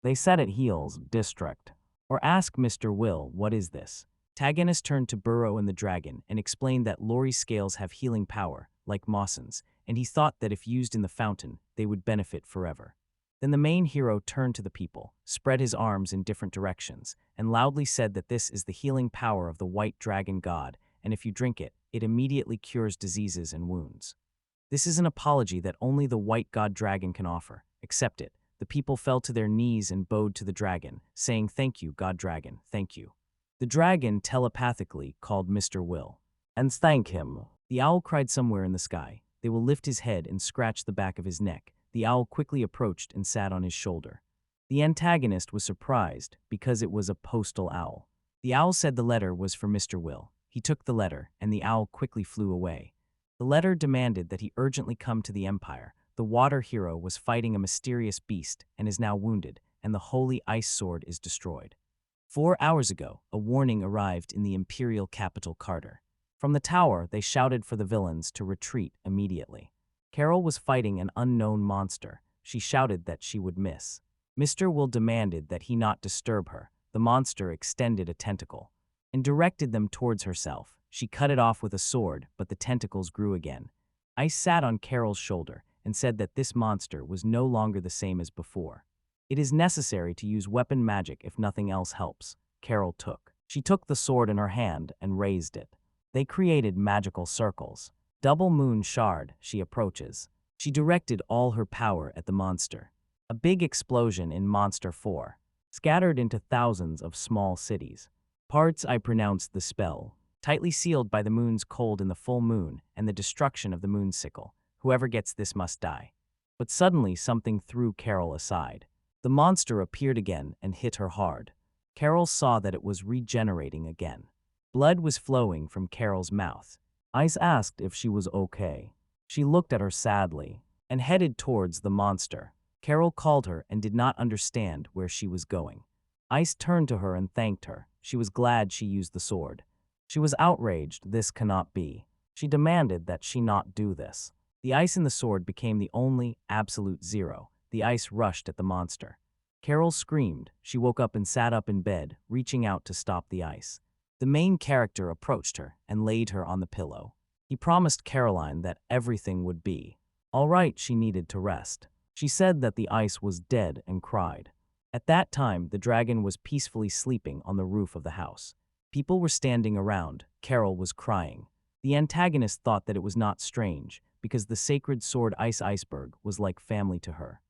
They said it heals district. Or ask Mr. Will, what is this? Taganist turned to Barau and the dragon and explained that Lori's scales have healing power, like Mawson's, and he thought that if used in the fountain, they would benefit forever. Then the main hero turned to the people, spread his arms in different directions, and loudly said that this is the healing power of the white dragon god, and if you drink it, it immediately cures diseases and wounds. This is an apology that only the white god dragon can offer. Accept it. The people fell to their knees and bowed to the dragon, saying, "Thank you, god dragon, thank you." The dragon telepathically called Mr. Will. "And thank him." The owl cried somewhere in the sky. They will lift his head and scratch the back of his neck. The owl quickly approached and sat on his shoulder. The antagonist was surprised because it was a postal owl. The owl said the letter was for Mr. Will. He took the letter, and the owl quickly flew away. The letter demanded that he urgently come to the Empire. The water hero was fighting a mysterious beast and is now wounded, and the holy ice sword is destroyed. 4 hours ago, a warning arrived in the imperial capital Carter. From the tower, they shouted for the villains to retreat immediately. Carol was fighting an unknown monster. She shouted that she would miss. Mr. Will demanded that he not disturb her. The monster extended a tentacle and directed them towards herself. She cut it off with a sword, but the tentacles grew again. Ice sat on Carol's shoulder and said that this monster was no longer the same as before. It is necessary to use weapon magic if nothing else helps. Carol took. She took the sword in her hand and raised it. They created magical circles. Double moon shard, she approaches. She directed all her power at the monster. A big explosion in Monster 4, scattered into thousands of small cities. Parts I pronounced the spell, tightly sealed by the moon's cold in the full moon and the destruction of the moon sickle. Whoever gets this must die. But suddenly something threw Carol aside. The monster appeared again and hit her hard. Carol saw that it was regenerating again. Blood was flowing from Carol's mouth. Ice asked if she was okay. She looked at her sadly and headed towards the monster. Carol called her and did not understand where she was going. Ice turned to her and thanked her. She was glad she used the sword. She was outraged. This cannot be. She demanded that she not do this. The ice in the sword became the only absolute zero. The ice rushed at the monster. Carol screamed. She woke up and sat up in bed, reaching out to stop the ice. The main character approached her and laid her on the pillow. He promised Caroline that everything would be all right. She needed to rest. She said that the ice was dead and cried. At that time, the dragon was peacefully sleeping on the roof of the house. People were standing around. Carol was crying. The antagonist thought that it was not strange, because the sacred sword Ice Iceberg was like family to her.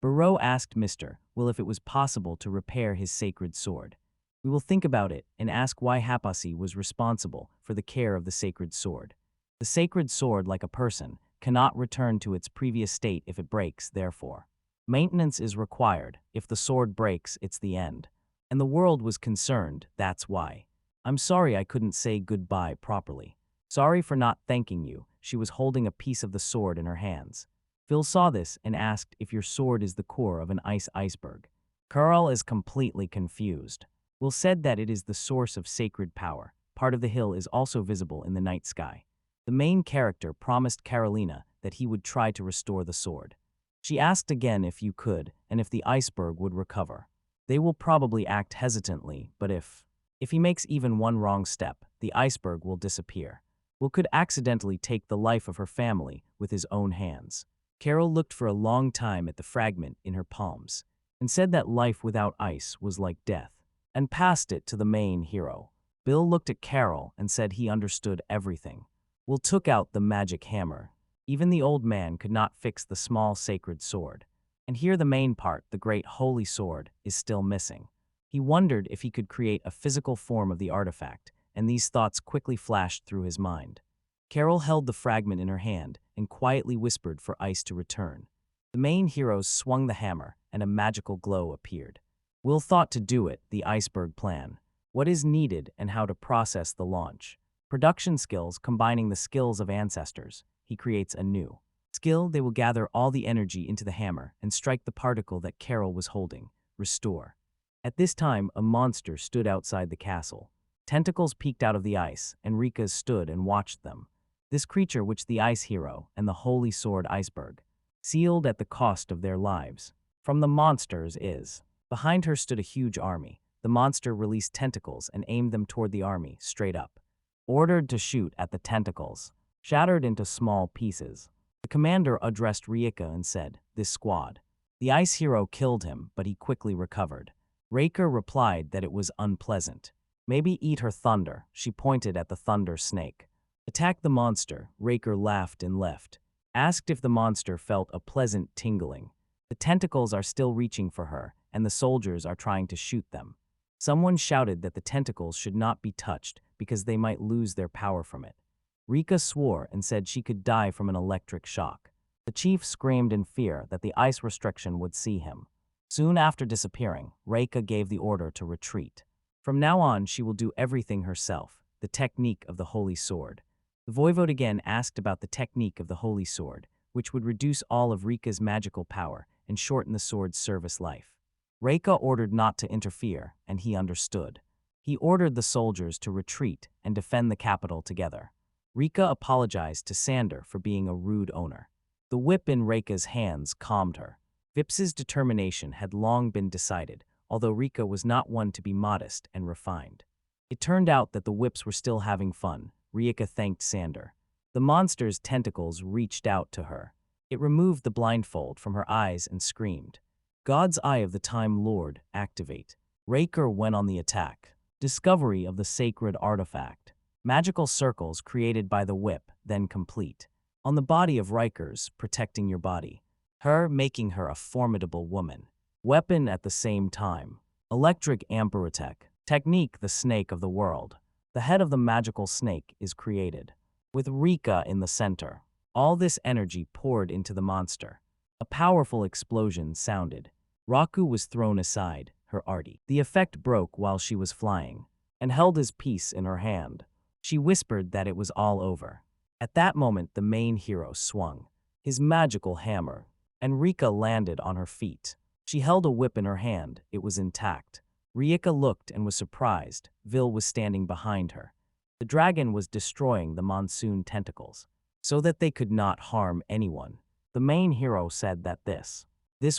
Barau asked Mr. Will if it was possible to repair his sacred sword. We will think about it and ask why Hapasi was responsible for the care of the sacred sword. The sacred sword, like a person, cannot return to its previous state if it breaks, therefore. Maintenance is required. If the sword breaks, it's the end. And the world was concerned, that's why. I'm sorry I couldn't say goodbye properly. Sorry for not thanking you. She was holding a piece of the sword in her hands. Phil saw this and asked if your sword is the core of an ice iceberg. Carl is completely confused. Will said that it is the source of sacred power. Part of the hill is also visible in the night sky. The main character promised Karolina that he would try to restore the sword. She asked again if you could, and if the iceberg would recover. They will probably act hesitantly, but if he makes even one wrong step, the iceberg will disappear. Will could accidentally take the life of her family with his own hands. Carol looked for a long time at the fragment in her palms, and said that life without ice was like death, and passed it to the main hero. Bill looked at Carol and said he understood everything. Will took out the magic hammer. Even the old man could not fix the small sacred sword. And here the main part, the great holy sword, is still missing. He wondered if he could create a physical form of the artifact, and these thoughts quickly flashed through his mind. Carol held the fragment in her hand and quietly whispered for ice to return. The main heroes swung the hammer, and a magical glow appeared. Will thought to do it, the iceberg plan. What is needed and how to process the launch. Production skills combining the skills of ancestors. He creates a new skill. They will gather all the energy into the hammer and strike the particle that Carol was holding. Restore. At this time, a monster stood outside the castle. Tentacles peeked out of the ice, and Rika stood and watched them. This creature which the ice hero and the holy sword iceberg sealed at the cost of their lives. From the monsters is. Behind her stood a huge army. The monster released tentacles and aimed them toward the army, straight up. Ordered to shoot at the tentacles. Shattered into small pieces. The commander addressed Rieka and said, "This squad." The ice hero killed him, but he quickly recovered. Raker replied that it was unpleasant. Maybe eat her thunder. She pointed at the thunder snake. Attack the monster. Raker laughed and left. Asked if the monster felt a pleasant tingling. The tentacles are still reaching for her, and the soldiers are trying to shoot them. Someone shouted that the tentacles should not be touched because they might lose their power from it. Rika swore and said she could die from an electric shock. The chief screamed in fear that the ice restriction would see him. Soon after disappearing, Rika gave the order to retreat. From now on, she will do everything herself, the technique of the holy sword. The voivode again asked about the technique of the holy sword, which would reduce all of Rika's magical power and shorten the sword's service life. Rika ordered not to interfere, and he understood. He ordered the soldiers to retreat and defend the capital together. Rika apologized to Sander for being a rude owner. The whip in Rika's hands calmed her. Vips's determination had long been decided, although Rika was not one to be modest and refined. It turned out that the whips were still having fun. Rika thanked Sander. The monster's tentacles reached out to her. It removed the blindfold from her eyes and screamed. God's Eye of the Time Lord, activate. Raker went on the attack. Discovery of the sacred artifact. Magical circles created by the whip, then complete. On the body of Rikers, protecting your body. Her, making her a formidable woman. Weapon at the same time. Electric Amperatech. Technique, the snake of the world. The head of the magical snake is created. With Rika in the center. All this energy poured into the monster. A powerful explosion sounded. Raku was thrown aside, her arty. The effect broke while she was flying, and held his piece in her hand. She whispered that it was all over. At that moment, the main hero swung his magical hammer, and Rika landed on her feet. She held a whip in her hand. It was intact. Rika looked and was surprised. Vil was standing behind her. The dragon was destroying the monsoon tentacles, so that they could not harm anyone. The main hero said that this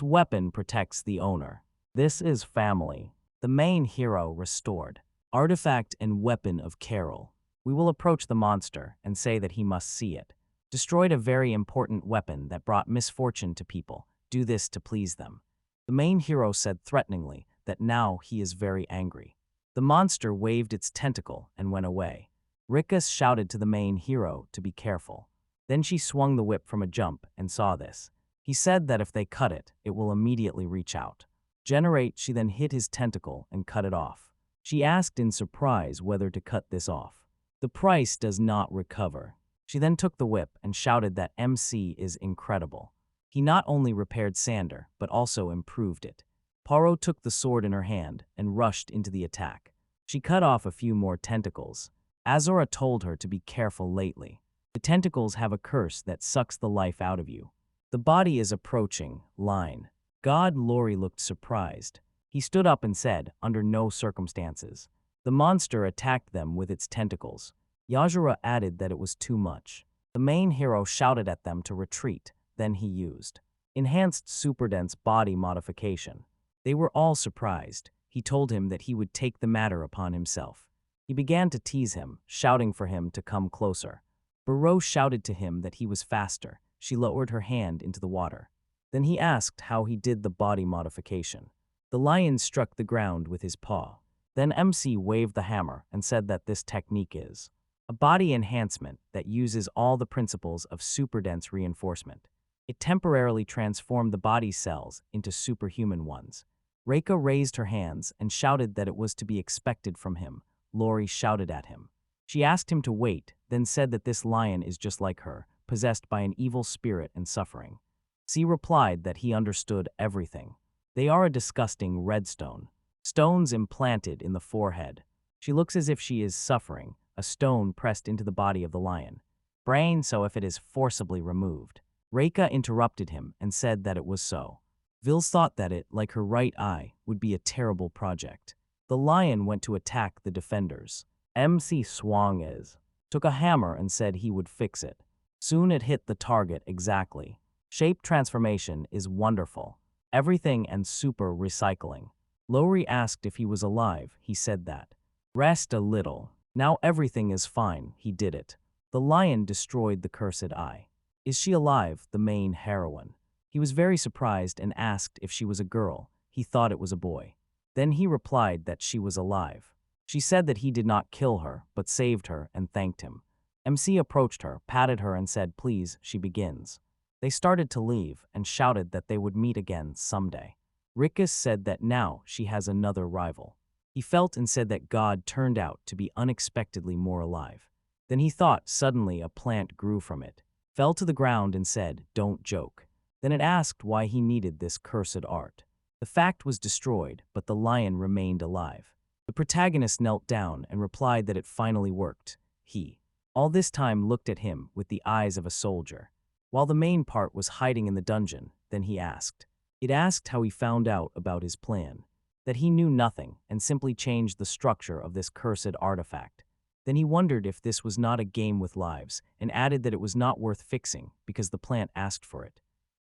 weapon protects the owner. This is family. The main hero restored. Artifact and weapon of Carol. We will approach the monster and say that he must see it. Destroyed a very important weapon that brought misfortune to people. Do this to please them. The main hero said threateningly that now he is very angry. The monster waved its tentacle and went away. Rika shouted to the main hero to be careful. Then she swung the whip from a jump and saw this. He said that if they cut it, it will immediately reach out. Generate, she then hit his tentacle and cut it off. She asked in surprise whether to cut this off. The price does not recover. She then took the whip and shouted that MC is incredible. He not only repaired Sander, but also improved it. Paro took the sword in her hand and rushed into the attack. She cut off a few more tentacles. Azura told her to be careful lately. The tentacles have a curse that sucks the life out of you. The body is approaching, line. God Lori looked surprised. He stood up and said, under no circumstances. The monster attacked them with its tentacles. Yajura added that it was too much. The main hero shouted at them to retreat, then he used enhanced superdense body modification. They were all surprised. He told him that he would take the matter upon himself. He began to tease him, shouting for him to come closer. Barau shouted to him that he was faster. She lowered her hand into the water. Then he asked how he did the body modification. The lion struck the ground with his paw. Then MC waved the hammer and said that this technique is a body enhancement that uses all the principles of superdense reinforcement. It temporarily transformed the body cells into superhuman ones. Reika raised her hands and shouted that it was to be expected from him. Lori shouted at him. She asked him to wait, then said that this lion is just like her, possessed by an evil spirit and suffering. C replied that he understood everything. They are a disgusting redstone. Stones implanted in the forehead. She looks as if she is suffering, a stone pressed into the body of the lion. Brain so if it is forcibly removed. Reika interrupted him and said that it was so. Vils thought that it, like her right eye, would be a terrible project. The lion went to attack the defenders. MC swung took a hammer and said he would fix it. Soon it hit the target exactly. Shape transformation is wonderful. Everything and super recycling. Lori asked if he was alive. He said that. Rest a little. Now everything is fine. He did it. The lion destroyed the cursed eye. Is she alive? The main heroine. He was very surprised and asked if she was a girl. He thought it was a boy. Then he replied that she was alive. She said that he did not kill her, but saved her and thanked him. MC approached her, patted her and said, please, she begins. They started to leave and shouted that they would meet again someday. Rikus said that now she has another rival. He felt and said that God turned out to be unexpectedly more alive. Then he thought suddenly a plant grew from it, fell to the ground and said, don't joke. Then it asked why he needed this cursed art. The fact was destroyed, but the lion remained alive. The protagonist knelt down and replied that it finally worked. He, all this time, looked at him with the eyes of a soldier. While the main part was hiding in the dungeon, then he asked. It asked how he found out about his plan. That he knew nothing and simply changed the structure of this cursed artifact. Then he wondered if this was not a game with lives and added that it was not worth fixing because the plant asked for it.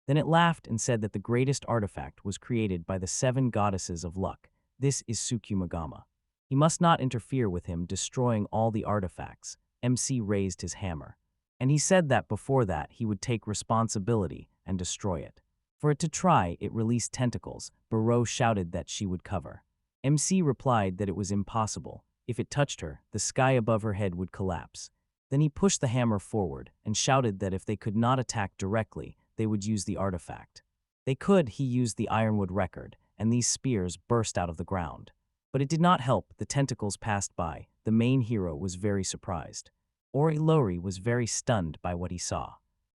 Then it laughed and said that the greatest artifact was created by the 7 goddesses of luck. This is Tsukumagama. He must not interfere with him destroying all the artifacts. MC raised his hammer. And he said that before that he would take responsibility and destroy it. For it to try, it released tentacles. Barau shouted that she would cover. MC replied that it was impossible. If it touched her, the sky above her head would collapse. Then he pushed the hammer forward and shouted that if they could not attack directly, they would use the artifact. They could. He used the ironwood record, and these spears burst out of the ground. But it did not help. The tentacles passed by. The main hero was very surprised. Lori was very stunned by what he saw.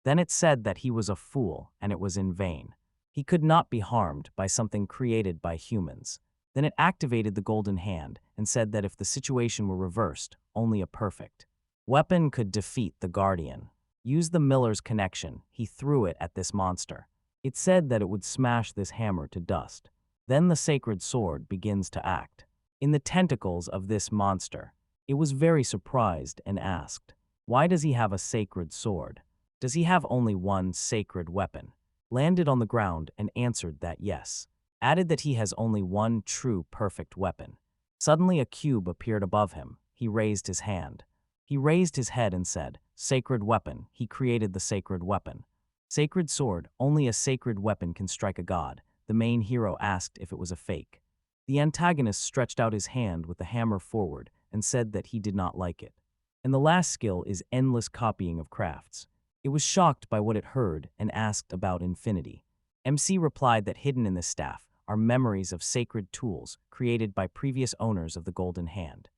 Then it said that he was a fool, and it was in vain. He could not be harmed by something created by humans. Then it activated the golden hand and said that if the situation were reversed, only a perfect weapon could defeat the guardian. Use the miller's connection. He threw it at this monster. It said that it would smash this hammer to dust. Then the sacred sword begins to act in the tentacles of this monster. It was very surprised and asked, why does he have a sacred sword? Does he have only one sacred weapon? Landed on the ground and answered that yes. Added that he has only one true perfect weapon. Suddenly a cube appeared above him. He raised his hand. He raised his head and said, sacred weapon. He created the sacred weapon. Sacred sword. Only a sacred weapon can strike a god. The main hero asked if it was a fake. The antagonist stretched out his hand with the hammer forward and said that he did not like it. And the last skill is endless copying of crafts. It was shocked by what it heard and asked about infinity. MC replied that hidden in this staff are memories of sacred tools created by previous owners of the golden hand.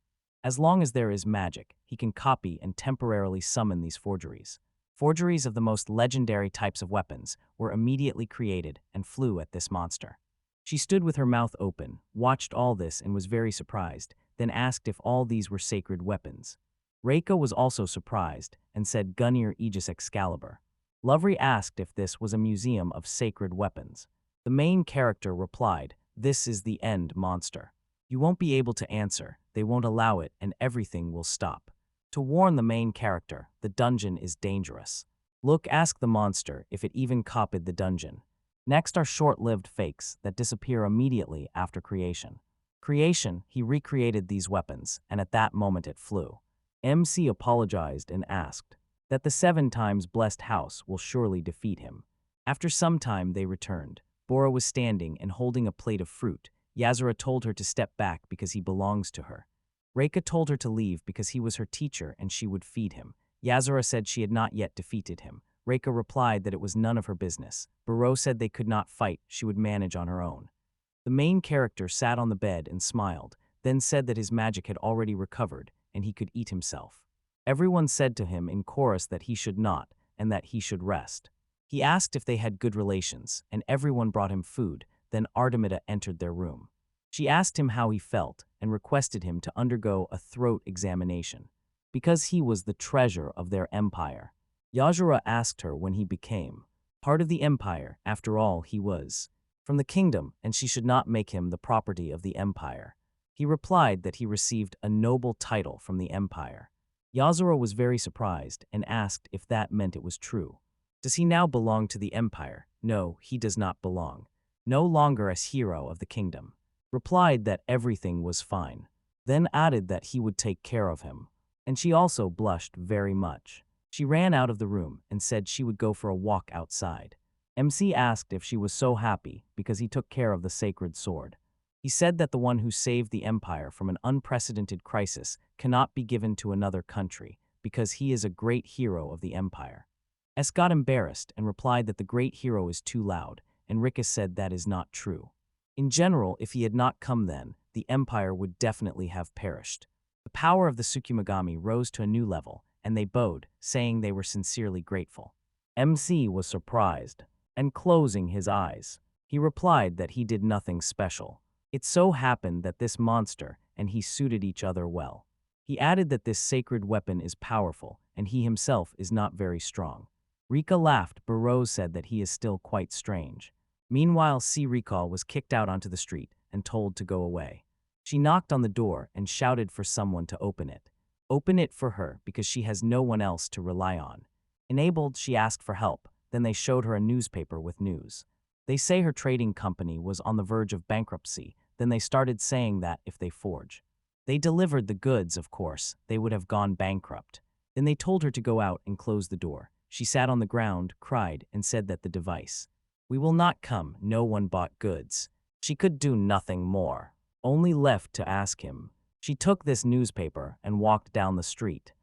As long as there is magic, he can copy and temporarily summon these forgeries. Forgeries of the most legendary types of weapons were immediately created and flew at this monster. She stood with her mouth open, watched all this and was very surprised, then asked if all these were sacred weapons. Reika was also surprised and said Gungnir Aegis Excalibur. Lovely asked if this was a museum of sacred weapons. The main character replied, "This is the end, monster. You won't be able to answer, they won't allow it, and everything will stop." To warn the main character, the dungeon is dangerous. Look, ask the monster if it even copied the dungeon. Next are short-lived fakes that disappear immediately after creation. Creation, he recreated these weapons, and at that moment it flew. MC apologized and asked that the 7 times blessed house will surely defeat him. After some time they returned. Bora was standing and holding a plate of fruit. Yazura told her to step back because he belongs to her. Reika told her to leave because he was her teacher and she would feed him. Yazura said she had not yet defeated him. Reika replied that it was none of her business. Barau said they could not fight, she would manage on her own. The main character sat on the bed and smiled, then said that his magic had already recovered and he could eat himself. Everyone said to him in chorus that he should not and that he should rest. He asked if they had good relations, and everyone brought him food. Then Artemida entered their room. She asked him how he felt and requested him to undergo a throat examination, because he was the treasure of their empire. Yazura asked her when he became part of the empire. After all, he was from the kingdom, and she should not make him the property of the empire. He replied that he received a noble title from the empire. Yazura was very surprised and asked if that meant it was true. Does he now belong to the empire? No, he does not belong. No longer as hero of the kingdom. Replied that everything was fine. Then added that he would take care of him. And she also blushed very much. She ran out of the room and said she would go for a walk outside. MC asked if she was so happy because he took care of the sacred sword. He said that the one who saved the empire from an unprecedented crisis cannot be given to another country because he is a great hero of the empire. S got embarrassed and replied that the great hero is too loud, and Rika said that is not true. In general, if he had not come then, the empire would definitely have perished. The power of the Tsukumagami rose to a new level, and they bowed, saying they were sincerely grateful. MC was surprised, and closing his eyes, he replied that he did nothing special. It so happened that this monster and he suited each other well. He added that this sacred weapon is powerful, and he himself is not very strong. Rika laughed. Barau said that he is still quite strange. Meanwhile, Sirika was kicked out onto the street and told to go away. She knocked on the door and shouted for someone to open it. Open it for her because she has no one else to rely on. Enabled, she asked for help. Then they showed her a newspaper with news. They say her trading company was on the verge of bankruptcy. Then they started saying that if they forge, they delivered the goods, of course, they would have gone bankrupt. Then they told her to go out and close the door. She sat on the ground, cried, and said that the device, "We will not come, no one bought goods." She could do nothing more, only left to ask him. She took this newspaper and walked down the street.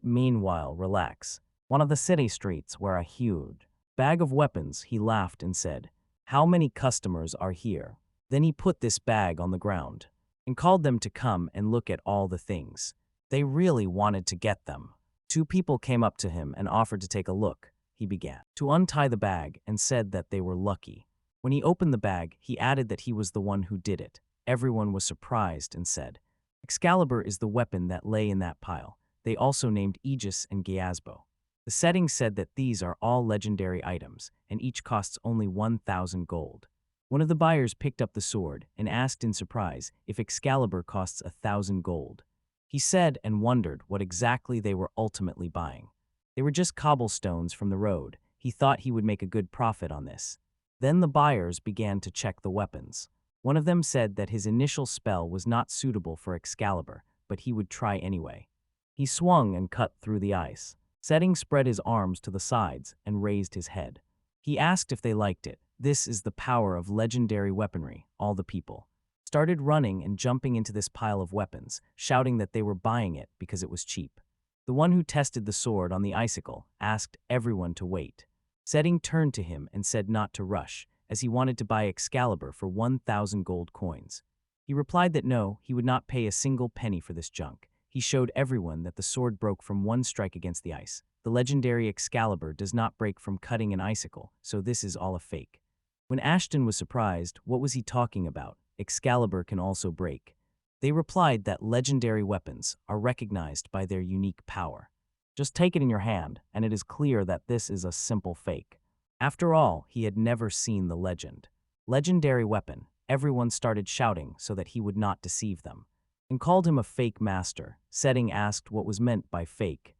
Meanwhile, relax. One of the city streets where a huge bag of weapons, he laughed and said, "How many customers are here?" Then he put this bag on the ground and called them to come and look at all the things. They really wanted to get them. 2 people came up to him and offered to take a look. He began to untie the bag and said that they were lucky. When he opened the bag, he added that he was the one who did it. Everyone was surprised and said, "Excalibur is the weapon that lay in that pile." They also named Aegis and Gyazbo. The setting said that these are all legendary items, and each costs only 1,000 gold. One of the buyers picked up the sword and asked in surprise if Excalibur costs 1,000 gold. He said and wondered what exactly they were ultimately buying. They were just cobblestones from the road. He thought he would make a good profit on this. Then the buyers began to check the weapons. One of them said that his initial spell was not suitable for Excalibur, but he would try anyway. He swung and cut through the ice. Setting spread his arms to the sides and raised his head. He asked if they liked it. This is the power of legendary weaponry. All the people started running and jumping into this pile of weapons, shouting that they were buying it because it was cheap. The one who tested the sword on the icicle asked everyone to wait. Setting turned to him and said not to rush, as he wanted to buy Excalibur for 1,000 gold coins. He replied that no, he would not pay a single penny for this junk, he showed everyone that the sword broke from one strike against the ice. The legendary Excalibur does not break from cutting an icicle, so this is all a fake. When Ashton was surprised, what was he talking about? Excalibur can also break. They replied that legendary weapons are recognized by their unique power. Just take it in your hand, and it is clear that this is a simple fake. After all, he had never seen the legend. Legendary weapon. Everyone started shouting so that he would not deceive them, and called him a fake master. Setting asked what was meant by fake.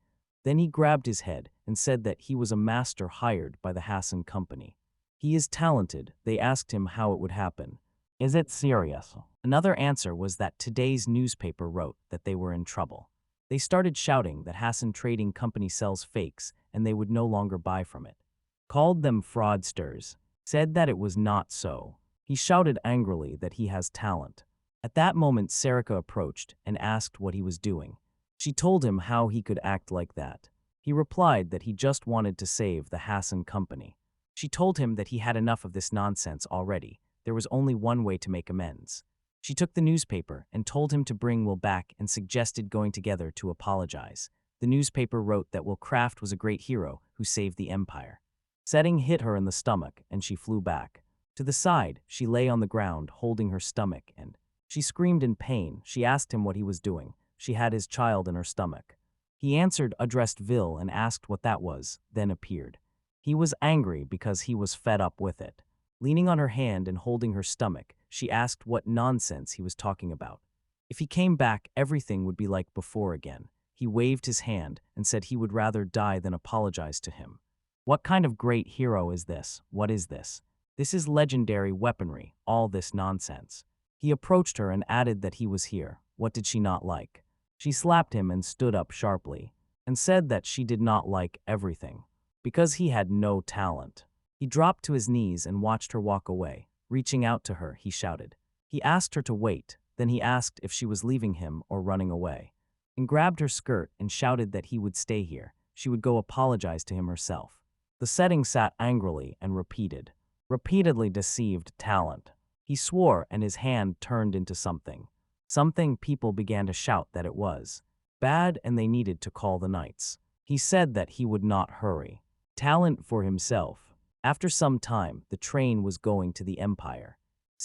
Then he grabbed his head and said that he was a master hired by the Hassan company. He is talented. They asked him how it would happen. Is it serious? Another answer was that today's newspaper wrote that they were in trouble. They started shouting that Hassan Trading Company sells fakes and they would no longer buy from it. Called them fraudsters. Said that it was not so. He shouted angrily that he has talent. At that moment, Sarika approached and asked what he was doing. She told him how he could act like that. He replied that he just wanted to save the Hassan company. She told him that he had enough of this nonsense already. There was only one way to make amends. She took the newspaper and told him to bring Will back and suggested going together to apologize. The newspaper wrote that Will Craft was a great hero who saved the empire. Setting hit her in the stomach and she flew back. To the side, she lay on the ground holding her stomach and she screamed in pain. She asked him what he was doing. She had his child in her stomach. He answered, addressed Vil and asked what that was, then appeared. He was angry because he was fed up with it. Leaning on her hand and holding her stomach, she asked what nonsense he was talking about. If he came back, everything would be like before again. He waved his hand and said he would rather die than apologize to him. What kind of great hero is this? What is this? This is legendary weaponry, all this nonsense. He approached her and added that he was here. What did she not like? She slapped him and stood up sharply, and said that she did not like everything, because he had no talent. He dropped to his knees and watched her walk away. Reaching out to her, he shouted. He asked her to wait, then he asked if she was leaving him or running away, and grabbed her skirt and shouted that he would stay here. She would go apologize to him herself. The setting sat angrily and repeatedly deceived talent. He swore and his hand turned into something. Something people began to shout that it was bad and they needed to call the knights. He said that he would not hurry. Talent for himself. After some time, the train was going to the Empire.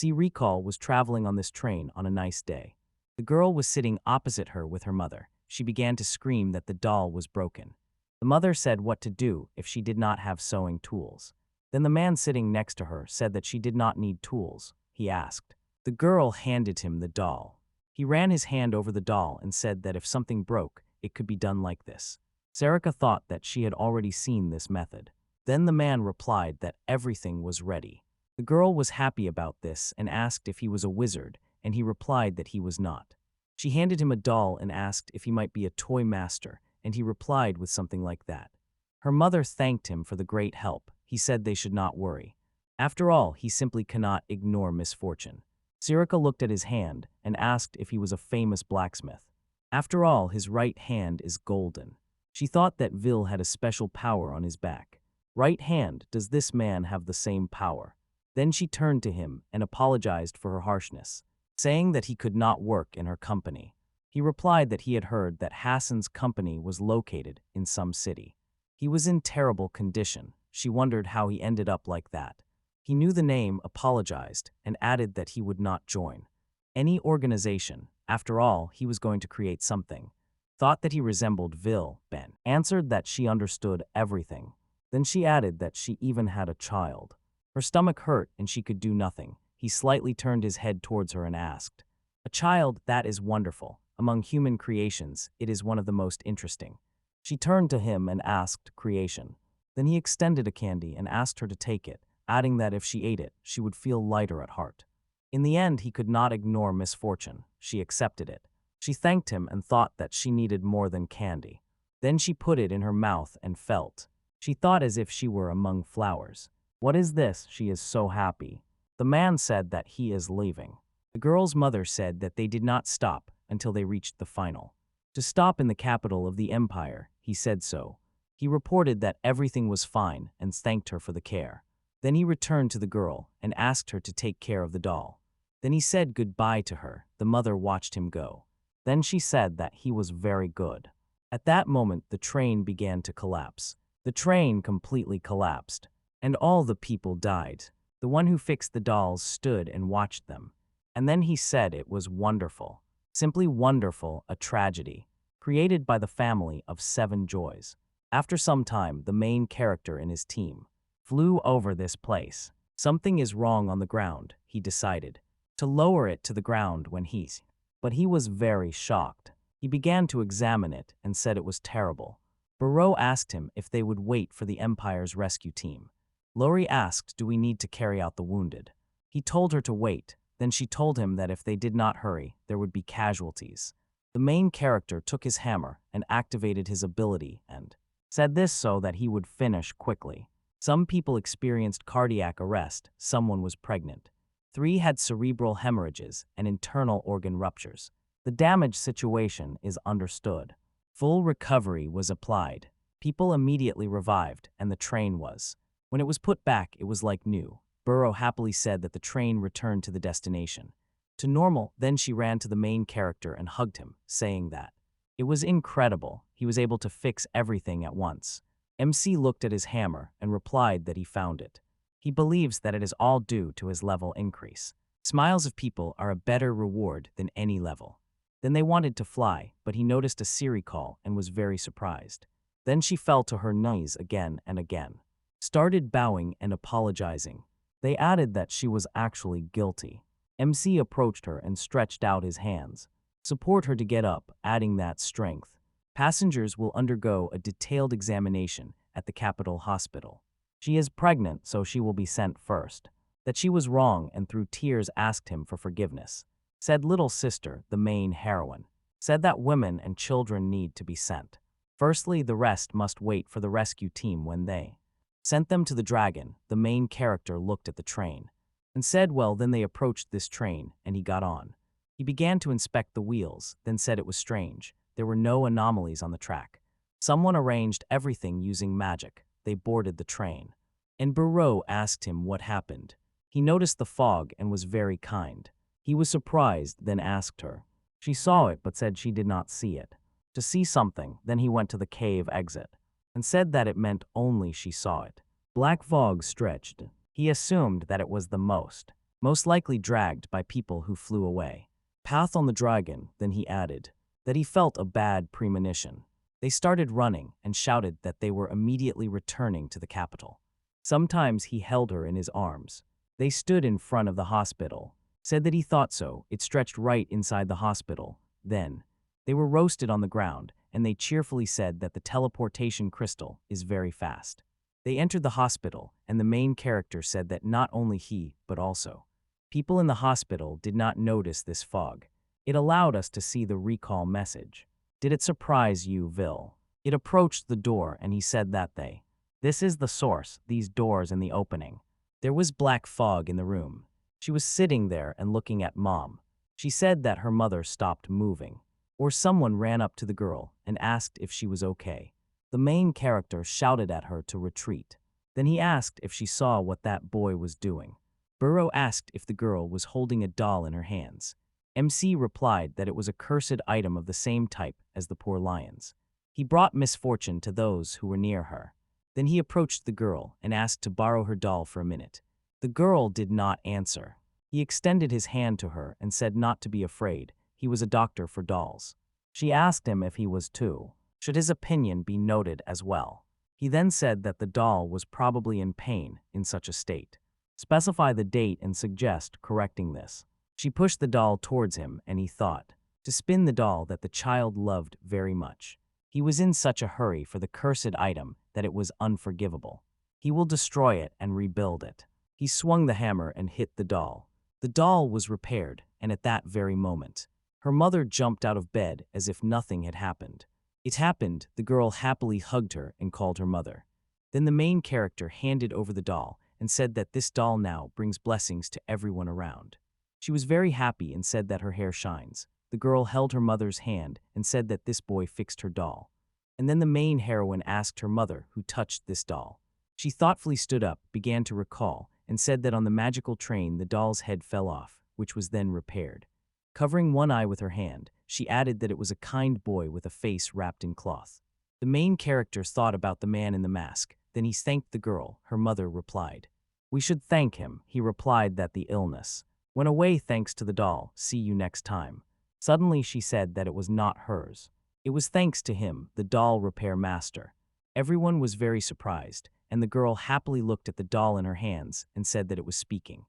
Recall was traveling on this train on a nice day. The girl was sitting opposite her with her mother. She began to scream that the doll was broken. The mother said what to do if she did not have sewing tools. Then the man sitting next to her said that she did not need tools. He asked. The girl handed him the doll. He ran his hand over the doll and said that if something broke, it could be done like this. Sarika thought that she had already seen this method. Then the man replied that everything was ready. The girl was happy about this and asked if he was a wizard, and he replied that he was not. She handed him a doll and asked if he might be a toy master, and he replied with something like that. Her mother thanked him for the great help. He said they should not worry. After all, he simply cannot ignore misfortune. Sarika looked at his hand and asked if he was a famous blacksmith. After all, his right hand is golden. She thought that Vil had a special power on his back. Right hand, does this man have the same power? Then she turned to him and apologized for her harshness, saying that he could not work in her company. He replied that he had heard that Hassan's company was located in some city. He was in terrible condition. She wondered how he ended up like that. He knew the name, apologized, and added that he would not join any organization. After all, he was going to create something. Thought that he resembled Vil. Ben answered that she understood everything. Then she added that she even had a child. Her stomach hurt and she could do nothing. He slightly turned his head towards her and asked, "A child, that is wonderful. Among human creations, it is one of the most interesting." She turned to him and asked, "Creation." Then he extended a candy and asked her to take it, adding that if she ate it, she would feel lighter at heart. In the end, he could not ignore misfortune. She accepted it. She thanked him and thought that she needed more than candy. Then she put it in her mouth and felt. She thought as if she were among flowers. What is this? She is so happy. The man said that he is leaving. The girl's mother said that they did not stop until they reached the final. To stop in the capital of the empire, he said so. He reported that everything was fine and thanked her for the care. Then he returned to the girl and asked her to take care of the doll. Then he said goodbye to her. The mother watched him go. Then she said that he was very good. At that moment, the train began to collapse. The train completely collapsed, and all the people died. The one who fixed the dolls stood and watched them. And then he said it was wonderful. Simply wonderful, a tragedy, created by the family of 7 joys. After some time, the main character and his team flew over this place. Something is wrong on the ground, he decided, to lower it to the ground but he was very shocked. He began to examine it and said it was terrible. Barau asked him if they would wait for the Empire's rescue team. Lori asked, do we need to carry out the wounded? He told her to wait. Then she told him that if they did not hurry, there would be casualties. The main character took his hammer and activated his ability and said this so that he would finish quickly. Some people experienced cardiac arrest, someone was pregnant. 3 had cerebral hemorrhages and internal organ ruptures. The damage situation is understood. Full recovery was applied. People immediately revived, and the train was. When it was put back, it was like new. Barau happily said that the train returned to the destination. To normal, then she ran to the main character and hugged him, saying that it was incredible. He was able to fix everything at once. MC looked at his hammer and replied that he found it. He believes that it is all due to his level increase. Smiles of people are a better reward than any level. Then they wanted to fly, but he noticed a Siri call and was very surprised. Then she fell to her knees again and again, started bowing and apologizing. They added that she was actually guilty. MC approached her and stretched out his hands. Support her to get up, adding that strength. Passengers will undergo a detailed examination at the capital hospital. She is pregnant, so she will be sent first. That she was wrong and through tears asked him for forgiveness. Said little sister, the main heroine. Said that women and children need to be sent. Firstly, the rest must wait for the rescue team when they sent them to the dragon. The main character looked at the train and said, well, then they approached this train and he got on. He began to inspect the wheels, then said it was strange. There were no anomalies on the track. Someone arranged everything using magic. They boarded the train. And Barau asked him what happened. He noticed the fog and was very kind. He was surprised, then asked her. She saw it but said she did not see it. To see something, then he went to the cave exit and said that it meant only she saw it. Black fog stretched. He assumed that it was the most likely dragged by people who flew away. Path on the dragon, then he added that he felt a bad premonition. They started running and shouted that they were immediately returning to the capital. Sometimes he held her in his arms. They stood in front of the hospital. Said that he thought so. It stretched right inside the hospital. Then, they were roasted on the ground, and they cheerfully said that the teleportation crystal is very fast. They entered the hospital, and the main character said that not only he, but also people in the hospital did not notice this fog. It allowed us to see the recall message. Did it surprise you, Vil? It approached the door, and he said that this is the source, these doors and the opening. There was black fog in the room. She was sitting there and looking at Mom. She said that her mother stopped moving. Or someone ran up to the girl and asked if she was okay. The main character shouted at her to retreat. Then he asked if she saw what that boy was doing. Barau asked if the girl was holding a doll in her hands. MC replied that it was a cursed item of the same type as the poor lions. He brought misfortune to those who were near her. Then he approached the girl and asked to borrow her doll for a minute. The girl did not answer. He extended his hand to her and said not to be afraid. He was a doctor for dolls. She asked him if he was too. Should his opinion be noted as well? He then said that the doll was probably in pain in such a state. Specify the date and suggest correcting this. She pushed the doll towards him and he thought to spin the doll that the child loved very much. He was in such a hurry for the cursed item that it was unforgivable. He will destroy it and rebuild it. He swung the hammer and hit the doll. The doll was repaired, and at that very moment, her mother jumped out of bed as if nothing had happened. It happened, the girl happily hugged her and called her mother. Then the main character handed over the doll and said that this doll now brings blessings to everyone around. She was very happy and said that her hair shines. The girl held her mother's hand and said that this boy fixed her doll. And then the main heroine asked her mother who touched this doll. She thoughtfully stood up, began to recall, and said that on the magical train the doll's head fell off, which was then repaired. Covering one eye with her hand, she added that it was a kind boy with a face wrapped in cloth. The main character thought about the man in the mask, then he thanked the girl, her mother replied. We should thank him, he replied that the illness went away thanks to the doll, see you next time. Suddenly she said that it was not hers. It was thanks to him, the doll repair master. Everyone was very surprised, and the girl happily looked at the doll in her hands and said that it was speaking.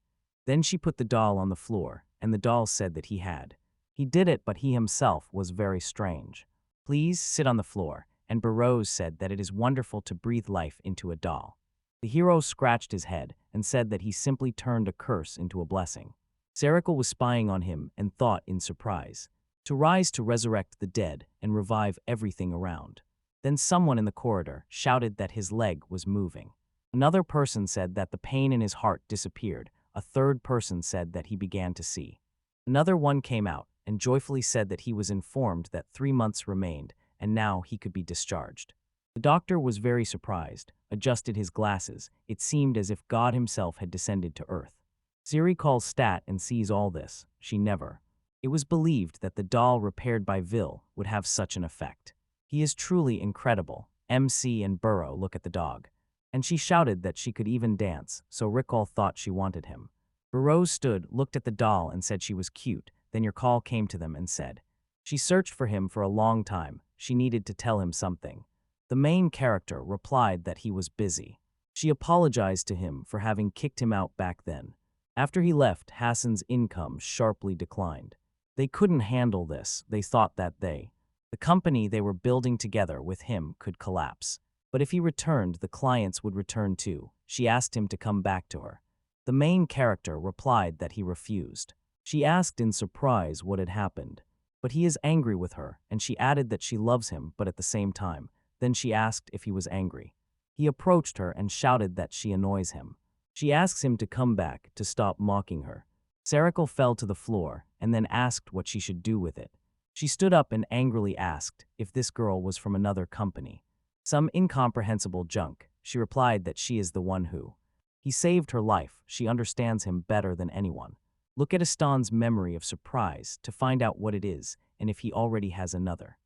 Then she put the doll on the floor, and the doll said that he had. He did it, but he himself was very strange. Please sit on the floor, and Barau said that it is wonderful to breathe life into a doll. The hero scratched his head and said that he simply turned a curse into a blessing. Saikyou was spying on him and thought in surprise, to rise to resurrect the dead and revive everything around. Then someone in the corridor shouted that his leg was moving. Another person said that the pain in his heart disappeared. A third person said that he began to see. Another one came out and joyfully said that he was informed that 3 months remained and now he could be discharged. The doctor was very surprised, adjusted his glasses. It seemed as if God himself had descended to earth. Siri calls Stat and sees all this. She never. It was believed that the doll repaired by Vil would have such an effect. He is truly incredible. MC and Barau look at the dog. And she shouted that she could even dance, so Ricol thought she wanted him. Barau stood, looked at the doll and said she was cute. Then your call came to them and said. She searched for him for a long time. She needed to tell him something. The main character replied that he was busy. She apologized to him for having kicked him out back then. After he left, Hassan's income sharply declined. They couldn't handle this. They thought that the company they were building together with him could collapse. But if he returned, the clients would return too. She asked him to come back to her. The main character replied that he refused. She asked in surprise what had happened. But he is angry with her, and she added that she loves him, but at the same time. Then she asked if he was angry. He approached her and shouted that she annoys him. She asks him to come back to stop mocking her. Saikyou fell to the floor and then asked what she should do with it. She stood up and angrily asked if this girl was from another company. Some incomprehensible junk. She replied that she is the one who. He saved her life. She understands him better than anyone. Look at Astan's memory of surprise to find out what it is and if he already has another.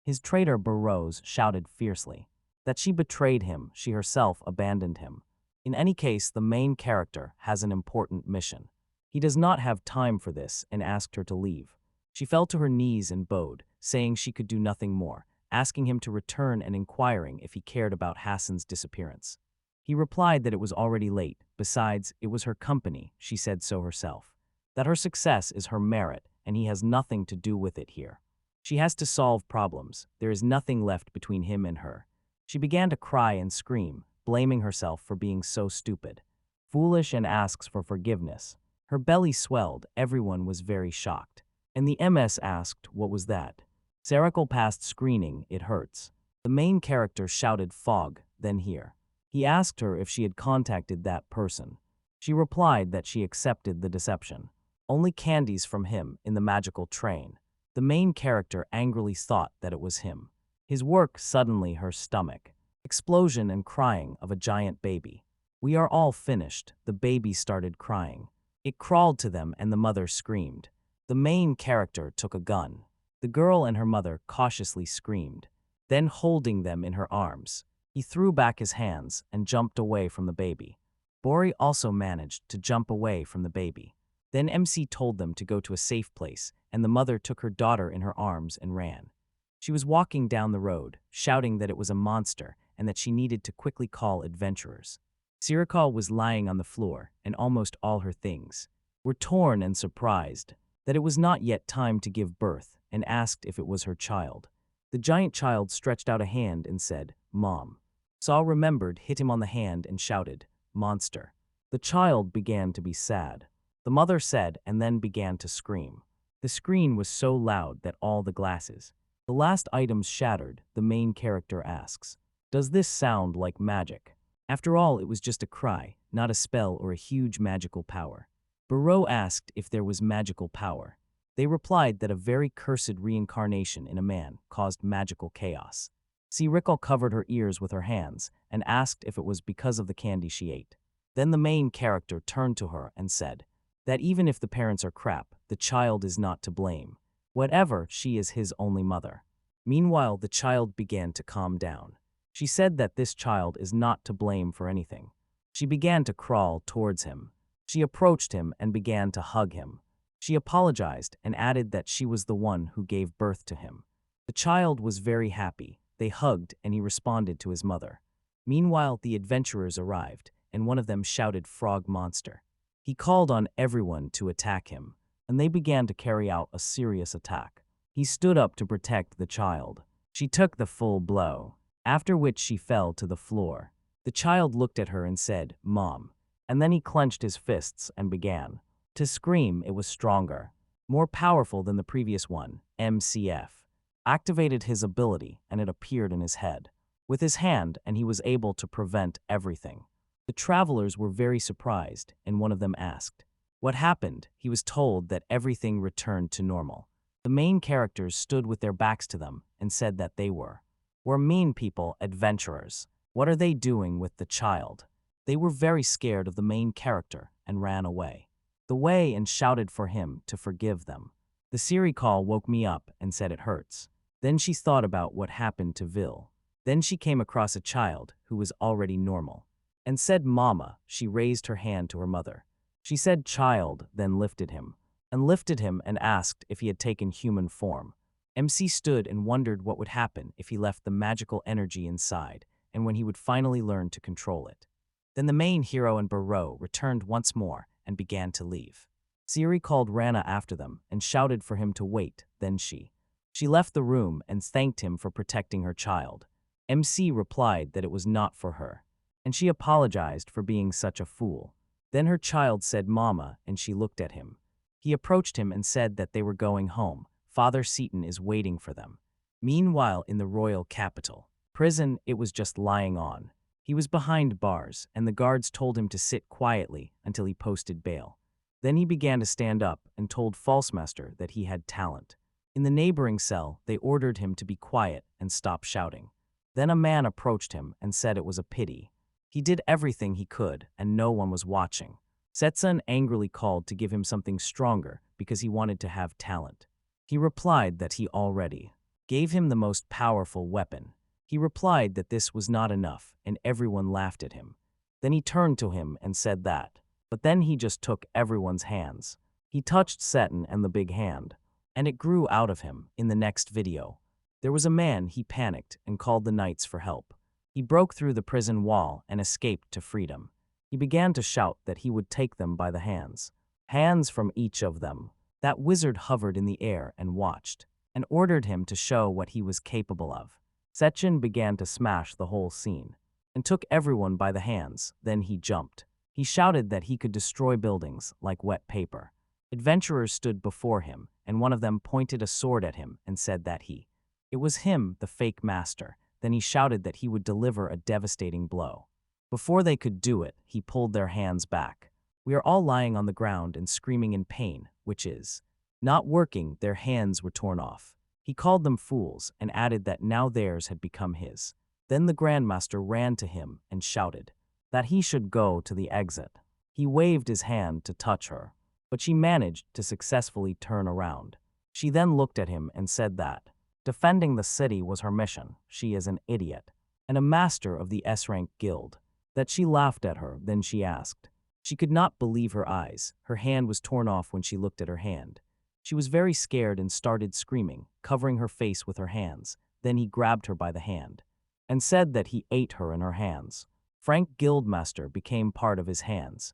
His traitor Barau shouted fiercely that she betrayed him, she herself abandoned him. In any case, the main character has an important mission. He does not have time for this and asked her to leave. She fell to her knees and bowed, saying she could do nothing more, asking him to return and inquiring if he cared about Hassan's disappearance. He replied that it was already late. Besides, it was her company, she said so herself. That her success is her merit, and he has nothing to do with it here. She has to solve problems. There is nothing left between him and her. She began to cry and scream, blaming herself for being so stupid, foolish, and asks for forgiveness. Her belly swelled. Everyone was very shocked. And the MS asked, what was that? Saikyou passed screening, it hurts. The main character shouted fog, then here. He asked her if she had contacted that person. She replied that she accepted the deception. Only candies from him in the magical train. The main character angrily thought that it was him. His work suddenly her stomach. Explosion and crying of a giant baby. We are all finished. The baby started crying. It crawled to them and the mother screamed. The main character took a gun. The girl and her mother cautiously screamed. Then holding them in her arms, he threw back his hands and jumped away from the baby. Bori also managed to jump away from the baby. Then MC told them to go to a safe place, and the mother took her daughter in her arms and ran. She was walking down the road, shouting that it was a monster and that she needed to quickly call adventurers. Saikyou was lying on the floor, and almost all her things were torn and surprised that it was not yet time to give birth, and asked if it was her child. The giant child stretched out a hand and said, Mom. Saw remembered, hit him on the hand and shouted, Monster. The child began to be sad. The mother said and then began to scream. The scream was so loud that all the glasses, the last items shattered. The main character asks, does this sound like magic? After all, it was just a cry, not a spell or a huge magical power. Barau asked if there was magical power. They replied that a very cursed reincarnation in a man caused magical chaos. Saikyou covered her ears with her hands and asked if it was because of the candy she ate. Then the main character turned to her and said that even if the parents are crap, the child is not to blame. Whatever, she is his only mother. Meanwhile, the child began to calm down. She said that this child is not to blame for anything. She began to crawl towards him. She approached him and began to hug him. She apologized and added that she was the one who gave birth to him. The child was very happy. They hugged and he responded to his mother. Meanwhile, the adventurers arrived, and one of them shouted "Frog monster." He called on everyone to attack him, and they began to carry out a serious attack. He stood up to protect the child. She took the full blow, after which she fell to the floor. The child looked at her and said, "Mom," and then he clenched his fists and began to scream. It was stronger, more powerful than the previous one. MCF activated his ability and it appeared in his head with his hand, and he was able to prevent everything. The travelers were very surprised, and one of them asked, "What happened?" He was told that everything returned to normal. The main characters stood with their backs to them and said that they were mean people, adventurers. What are they doing with the child? They were very scared of the main character and ran away. And shouted for him to forgive them. The Siri call woke me up and said it hurts. Then she thought about what happened to Vil. Then she came across a child who was already normal and said, "Mama." She raised her hand to her mother. She said, "Child," then lifted him and asked if he had taken human form. MC stood and wondered what would happen if he left the magical energy inside and when he would finally learn to control it. Then the main hero and Barau returned once more and began to leave. Siri called Rana after them and shouted for him to wait. Then she left the room and thanked him for protecting her child. MC replied that it was not for her, and she apologized for being such a fool. Then her child said, "Mama," and she looked at him. He approached him and said that they were going home. Father Seaton is waiting for them. Meanwhile, in the royal capital prison, it was just lying on. He was behind bars, and the guards told him to sit quietly until he posted bail. Then he began to stand up and told Falsemaster that he had talent. In the neighboring cell, they ordered him to be quiet and stop shouting. Then a man approached him and said it was a pity. He did everything he could, and no one was watching. Setsun angrily called to give him something stronger because he wanted to have talent. He replied that he already gave him the most powerful weapon. He replied that this was not enough, and everyone laughed at him. Then he turned to him and said that, but then he just took everyone's hands. He touched Setsun and the big hand, and it grew out of him. In the next video, there was a man. He panicked and called the knights for help. He broke through the prison wall and escaped to freedom. He began to shout that he would take them by the hands from each of them. That wizard hovered in the air and watched, and ordered him to show what he was capable of. Setsun began to smash the whole scene, and took everyone by the hands. Then he jumped. He shouted that he could destroy buildings like wet paper. Adventurers stood before him, and one of them pointed a sword at him and said that it was him, the fake master. Then he shouted that he would deliver a devastating blow. Before they could do it, he pulled their hands back. We are all lying on the ground and screaming in pain, which is not working. Their hands were torn off. He called them fools and added that now theirs had become his. Then the Grandmaster ran to him and shouted that he should go to the exit. He waved his hand to touch her, but she managed to successfully turn around. She then looked at him and said that defending the city was her mission. She is an idiot and a master of the S-rank guild. That she laughed at her. Then she asked. She could not believe her eyes. Her hand was torn off when she looked at her hand. She was very scared and started screaming, covering her face with her hands. Then he grabbed her by the hand and said that he ate her in her hands. Frank Guildmaster became part of his hands.